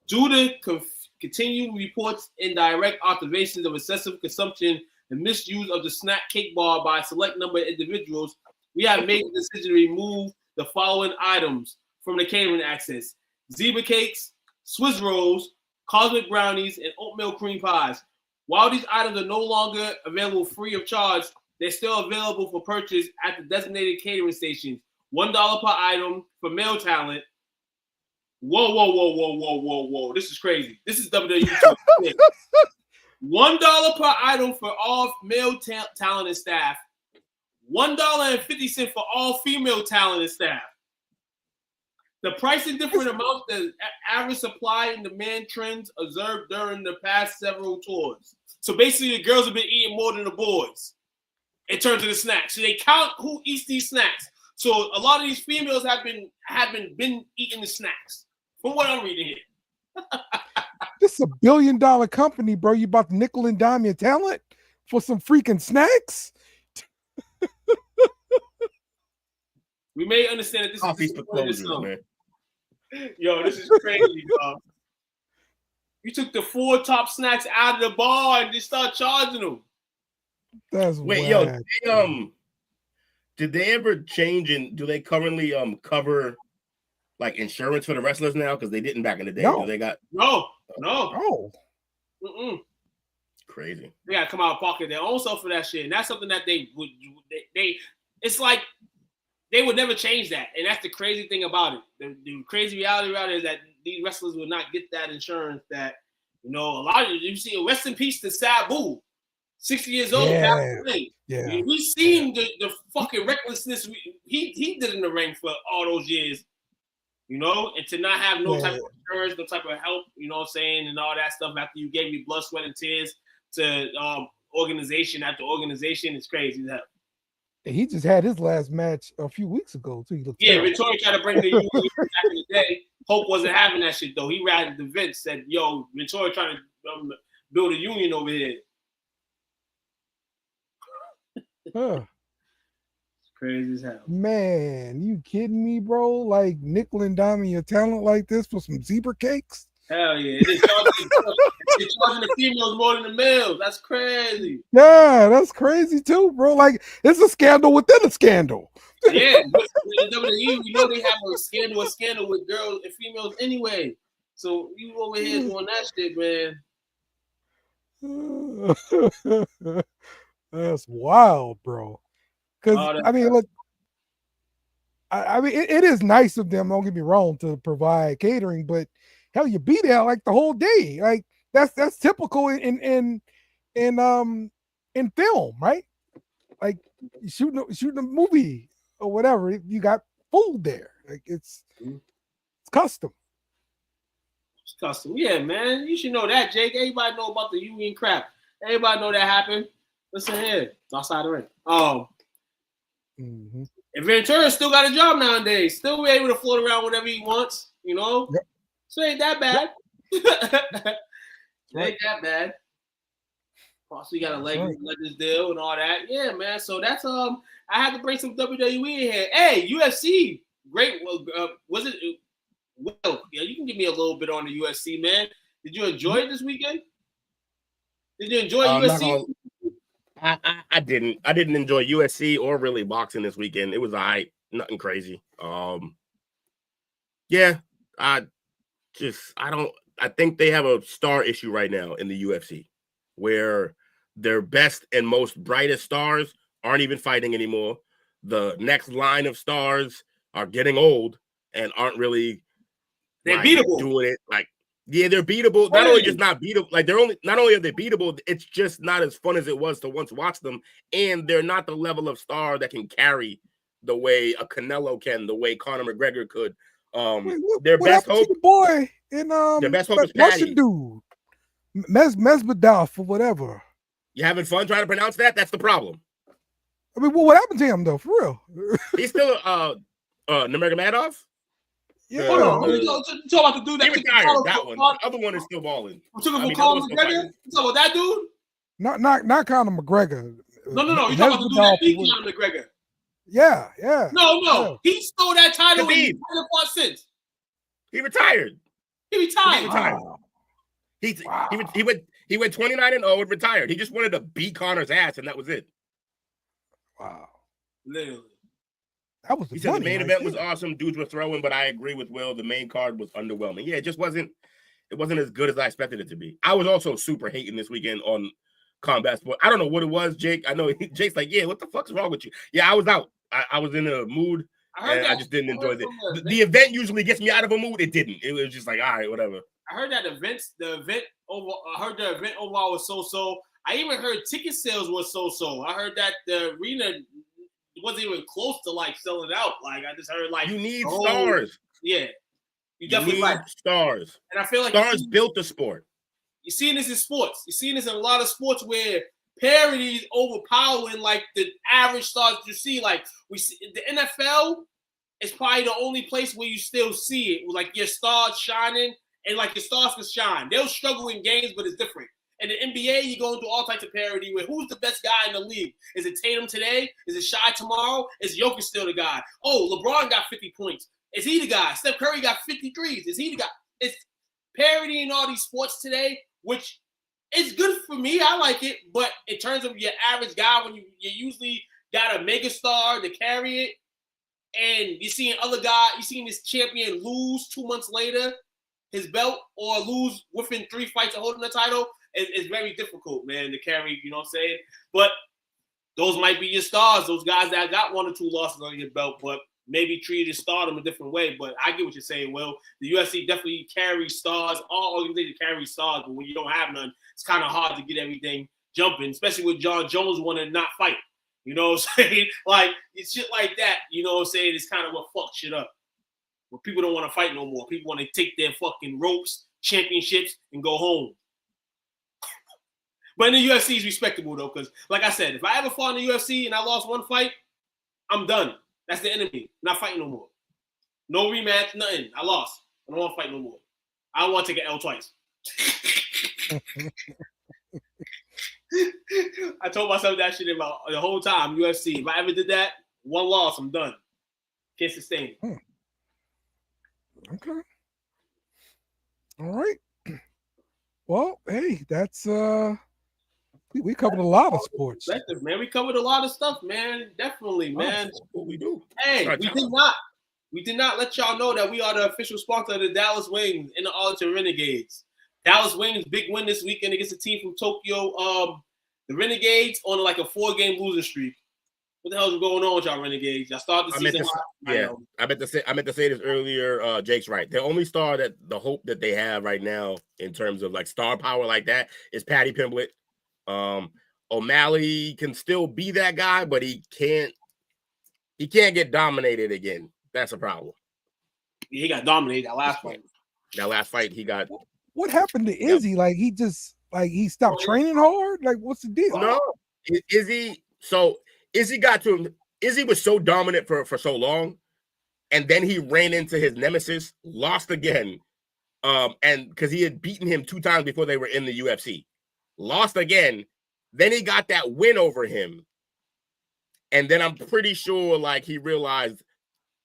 Due to continued reports and direct observations of excessive consumption and misuse of the snack cake bar by a select number of individuals, we have made the decision to remove the following items from the catering access: zebra cakes, Swiss rolls, cosmic brownies, and oatmeal cream pies. While these items are no longer available free of charge, they're still available for purchase at the designated catering stations. $1 per item for male talent. Whoa. This is crazy. This is WWE. $1 per item for all male talent and staff. $1.50 for all female talent and staff. The pricing different amounts the average supply and demand trends observed during the past several tours. So basically, the girls have been eating more than the boys in terms of the snacks. So they count who eats these snacks. So a lot of these females have been eating the snacks. From what I'm reading here. This is $1 billion company, bro. You about to nickel and dime your talent for some freaking snacks? We may understand that this is man. Yo, this is crazy, bro. You took the 4 top snacks out of the bar and just start charging them. That's wait, whack. yo, did they ever change and do they currently cover like insurance for the wrestlers now? Because they didn't back in the day. No. Do they got no. Crazy. They gotta come out of pocket their own self for that shit, and that's something that they it's like they would never change that, and that's the crazy thing about it. The crazy reality about it is that these wrestlers will not get that insurance that You know, a lot of you see rest in peace to Sabu, 60 years old. Yeah. We seen the fucking recklessness he did in the ring for all those years. You know, and to not have no type of insurance, no type of help, you know what I'm saying, and all that stuff after you gave me blood, sweat, and tears to organization after organization, it's crazy as hell. He just had his last match a few weeks ago too. Ventura tried to bring the union back in the day. Hope wasn't having that shit though. He ratted the Vince, said, "Yo, Ventura trying to build a union over here." It's crazy as hell. Man, you kidding me, bro? Like nickel and diming your talent like this for some zebra cakes? Hell yeah. They're charging the females more than the males. That's crazy. Yeah, that's crazy too, bro. Like, it's a scandal within a scandal. Yeah, but in WWE, we know they have a scandal with girls and females anyway. So you over here doing that shit, man. That's wild, bro. Because I mean, look, I mean, it is nice of them. Don't get me wrong, to provide catering, but hell, you be there like the whole day. Like that's typical in film, right? Like shooting a movie or whatever. You got food there. Like it's custom. It's custom, yeah, man. You should know that, Jake. Everybody know about the union crap. Everybody know that happened. Listen here, outside the ring. And Ventura still got a job nowadays. Still be able to float around whatever he wants, you know? Yep. So ain't that bad. Yep. Ain't that bad. Also, you got a Legends deal and all that. Yeah, man. So that's I had to bring some WWE in here. Hey, UFC. Great. Was it? Well, yeah, you can give me a little bit on the UFC, man. Did you enjoy it this weekend? Did you enjoy UFC? I didn't. I didn't enjoy UFC or really boxing this weekend. It was nothing crazy. Yeah, I think they have a star issue right now in the UFC, where their best and most brightest stars aren't even fighting anymore. The next line of stars are getting old and aren't really beatable. Doing it like. Yeah, they're beatable. Not only just not beatable, like not only are they beatable, it's just not as fun as it was to once watch them. And they're not the level of star that can carry the way a Canelo can, the way Conor McGregor could. Their best hope, boy, in their best hope is Patty. Dude, Mesbadov or whatever. You having fun trying to pronounce that? That's the problem. I mean, what happened to him though? For real? He's still Nurmagomedov. Yeah. Hold on. You talking about the dude that he retired? That one. The other one is still balling. I'm talking about Conor McGregor. You talking about that dude? Not Conor McGregor. No. You talking about the dude that beat Conor McGregor? Yeah. No. Yeah. He stole that title and he's played it since. He retired. Wow. He went 29-0 and retired. He just wanted to beat Conor's ass, and that was it. Wow. Literally. That was he said the main event was awesome. Dudes were throwing, but I agree with Will. The main card was underwhelming. Yeah, it just wasn't. It wasn't as good as I expected it to be. I was also super hating this weekend on combat sport. I don't know what it was, Jake. I know Jake's like, yeah, what the fuck's wrong with you? Yeah, I was out. I was in a mood, and I just didn't enjoy it. The event usually gets me out of a mood. It didn't. It was just like, all right, whatever. I heard that the event overall was so-so. I even heard ticket sales was so-so. I heard that the arena wasn't even close to like selling out. Like I just heard like you need stars. Yeah, you definitely need stars. And I feel like stars built the sport. You're seeing this in sports. You're seeing this in a lot of sports where parity is overpowering like the average stars you see. Like we see the NFL is probably the only place where you still see it. Like your stars shining and like your stars can shine. They'll struggle in games, but it's different. In the NBA, you go into all types of parity with who's the best guy in the league. Is it Tatum today? Is it Shai tomorrow? Is Jokic still the guy? Oh, LeBron got 50 points. Is he the guy? Steph Curry got 53s. Is he the guy? It's parity in all these sports today, which is good for me. I like it. But in terms of your average guy, when you usually got a mega star to carry it, and you're seeing this champion lose 2 months later his belt or lose within 3 fights of holding the title, it's very difficult, man, to carry, you know what I'm saying? But those might be your stars, those guys that got 1 or 2 losses on your belt. But maybe treated stardom a different way. But I get what you're saying, Will. The UFC definitely carries stars. All organizations carry stars, but when you don't have none, it's kind of hard to get everything jumping, especially with John Jones wanting to not fight. You know what I'm saying? Like, it's shit like that, you know what I'm saying? It's kind of what fucks shit up. Where people don't want to fight no more. People want to take their fucking ropes, championships, and go home. But in the UFC, it's respectable, though, because, like I said, if I ever fought in the UFC and I lost one fight, I'm done. That's the enemy. I'm not fighting no more. No rematch, nothing. I lost. I don't want to fight no more. I don't want to take an L twice. I told myself that shit about the whole time, UFC. If I ever did that, one loss, I'm done. Can't sustain it. Okay. All right. Well, hey, that's we covered a lot of sports. Man, we covered a lot of stuff, man. Definitely, man. That's what we do. Hey, we did not let y'all know that we are the official sponsor of the Dallas Wings and the Arlington Renegades. Dallas Wings, big win this weekend against a team from Tokyo. The Renegades on like a 4-game losing streak. What the hell is going on with y'all Renegades? Y'all started the season hot. I meant to say this earlier. Jake's right. The only star that the hope that they have right now in terms of like star power like that is Patty Pimblett. O'Malley can still be that guy, but he can't get dominated again. That's a problem. Yeah, he got dominated that last fight. That last fight he got. What happened to Izzy? Like he stopped training hard? Like what's the deal? No, Izzy. So Izzy got to him. Izzy was so dominant for so long, and then he ran into his nemesis, lost again, and because he had beaten him 2 times before they were in the UFC, lost again. Then he got that win over him, and then I'm pretty sure like he realized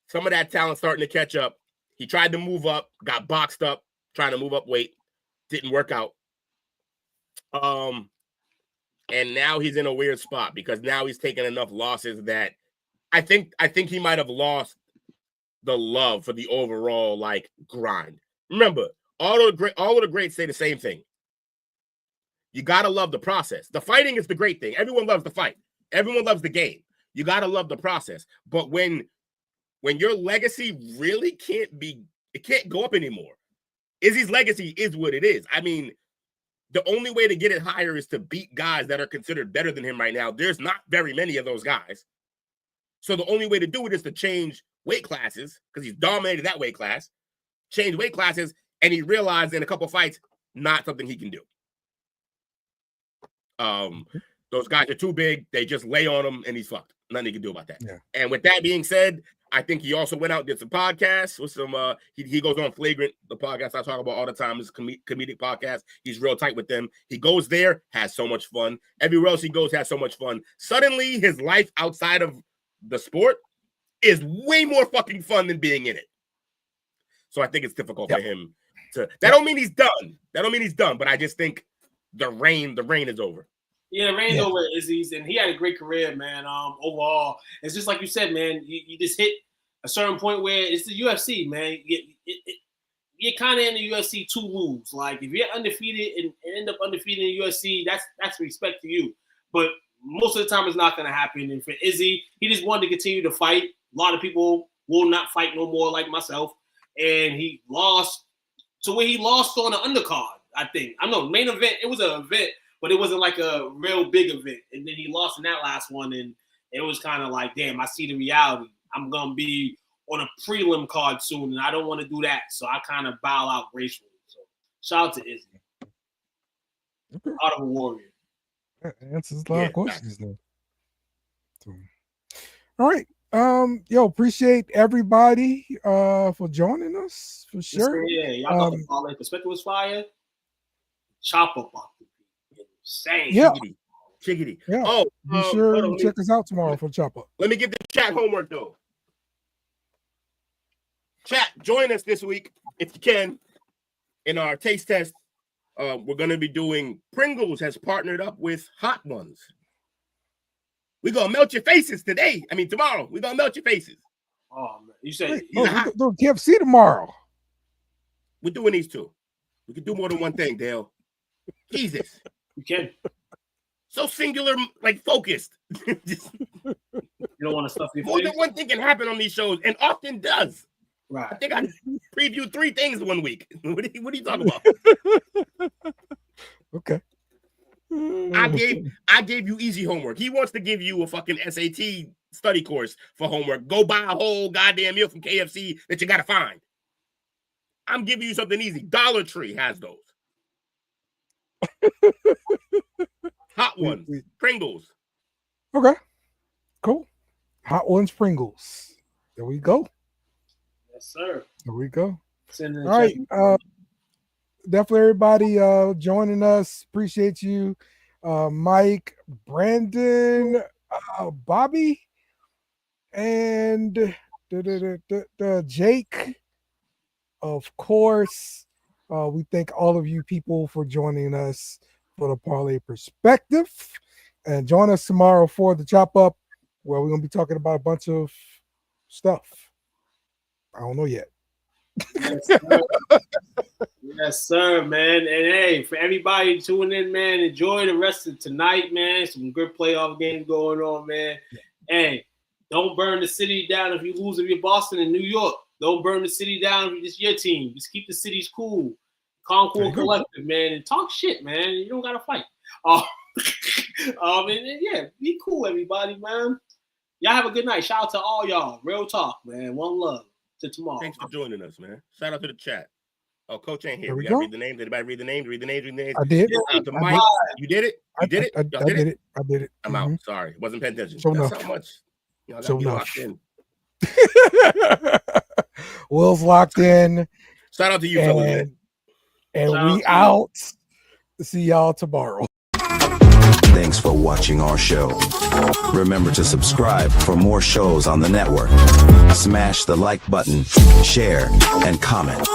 some of that talent starting to catch up. He tried to move up, got boxed up, trying to move up weight, didn't work out. And now he's in a weird spot because now he's taken enough losses that I think he might have lost the love for the overall like grind. Remember, all of the greats say the same thing. You gotta love the process. The fighting is the great thing. Everyone loves the fight. Everyone loves the game. You gotta love the process. But when your legacy really can't go up anymore. Izzy's legacy is what it is. I mean, the only way to get it higher is to beat guys that are considered better than him right now. There's not very many of those guys. So the only way to do it is to change weight classes because he's dominated that weight class, change weight classes, and he realized in a couple fights, not something he can do. Those guys are too big. They just lay on him and he's fucked. Nothing he can do about that. Yeah. And with that being said, I think he also went out and did some podcasts with some, he goes on Flagrant, the podcast I talk about all the time, is a comedic podcast. He's real tight with them. He goes there, has so much fun. Everywhere else he goes, has so much fun. Suddenly, his life outside of the sport is way more fucking fun than being in it. So I think it's difficult for him to, that don't mean he's done. But I just think the reign is over. Yeah, the reign's over Izzy's, and he had a great career, man. Overall, it's just like you said, man. You just hit a certain point where it's the UFC, man. You're kind of in the UFC to lose. Like if you're undefeated and end up undefeated in the UFC, that's respect to you. But most of the time, it's not going to happen. And for Izzy, he just wanted to continue to fight. A lot of people will not fight no more, like myself. And he lost to where he lost on an undercard. I think main event. It was an event. But it wasn't like a real big event. And then he lost in that last one. And it was kind of like, damn, I see the reality. I'm going to be on a prelim card soon. And I don't want to do that. So I kind of bow out gracefully. So shout out to Izzy. Out of a warrior. That answers a lot of questions though. So, all right. Appreciate everybody for joining us for sure. Yeah, y'all thought the Parlay Perspective was fire. Chop up. Same. Yeah. Chickadee. Yeah. Oh, be sure to check us out tomorrow for Chop Up. Let me give the chat homework though. Chat, join us this week if you can in our taste test. We're going to be doing Pringles has partnered up with Hot Ones. We're going to melt your faces tomorrow. We're going to melt your faces. Oh, man. You said we're doing KFC tomorrow. We're doing these two. We can do more than one thing, Dale. Jesus. You can. so singular, like focused. You don't want to stuff your More face? than one thing can happen on these shows, and often does. Right. I think I previewed 3 things one week. What are you talking about? Okay. I gave you easy homework. He wants to give you a fucking SAT study course for homework. Go buy a whole goddamn meal from KFC that you gotta find. I'm giving you something easy. Dollar Tree has those. Hot ones. Pringles. Okay. Cool. Hot ones, Pringles. There we go. Yes, sir. There we go. All right. Definitely everybody joining us. Appreciate you. Mike, Brandon, Bobby, and Jake. Of course. We thank all of you people for joining us for the Parlay Perspective. And join us tomorrow for the Chop Up, where we're going to be talking about a bunch of stuff. I don't know yet. Yes, sir. Yes, sir, man. And hey, for everybody tuning in, man, enjoy the rest of tonight, man. Some good playoff games going on, man. Hey, don't burn the city down if you lose if you're Boston and New York. Don't burn the city down if it's your team. Just keep the cities cool. Concord Collective, man, and talk shit, man. You don't gotta fight. And yeah, be cool, everybody, man. Y'all have a good night. Shout out to all y'all. Real talk, man. One love. To tomorrow. Thanks for joining us, man. Shout out to the chat. Oh, Coach ain't here. There We we gotta go. read the names. Anybody read the names? Read the names. I did. Shout out to Mike. You did it? You did it? I Y'all did it. I did it. I'm out. Sorry. Wasn't paying attention. So That's enough. how much. Y'all So gotta be enough. locked in. Will's locked in. Shout out to you, fellas, man. And Shout we out. See y'all tomorrow. Thanks for watching our show. Remember to subscribe for more shows on the network. Smash the like button, share, and comment.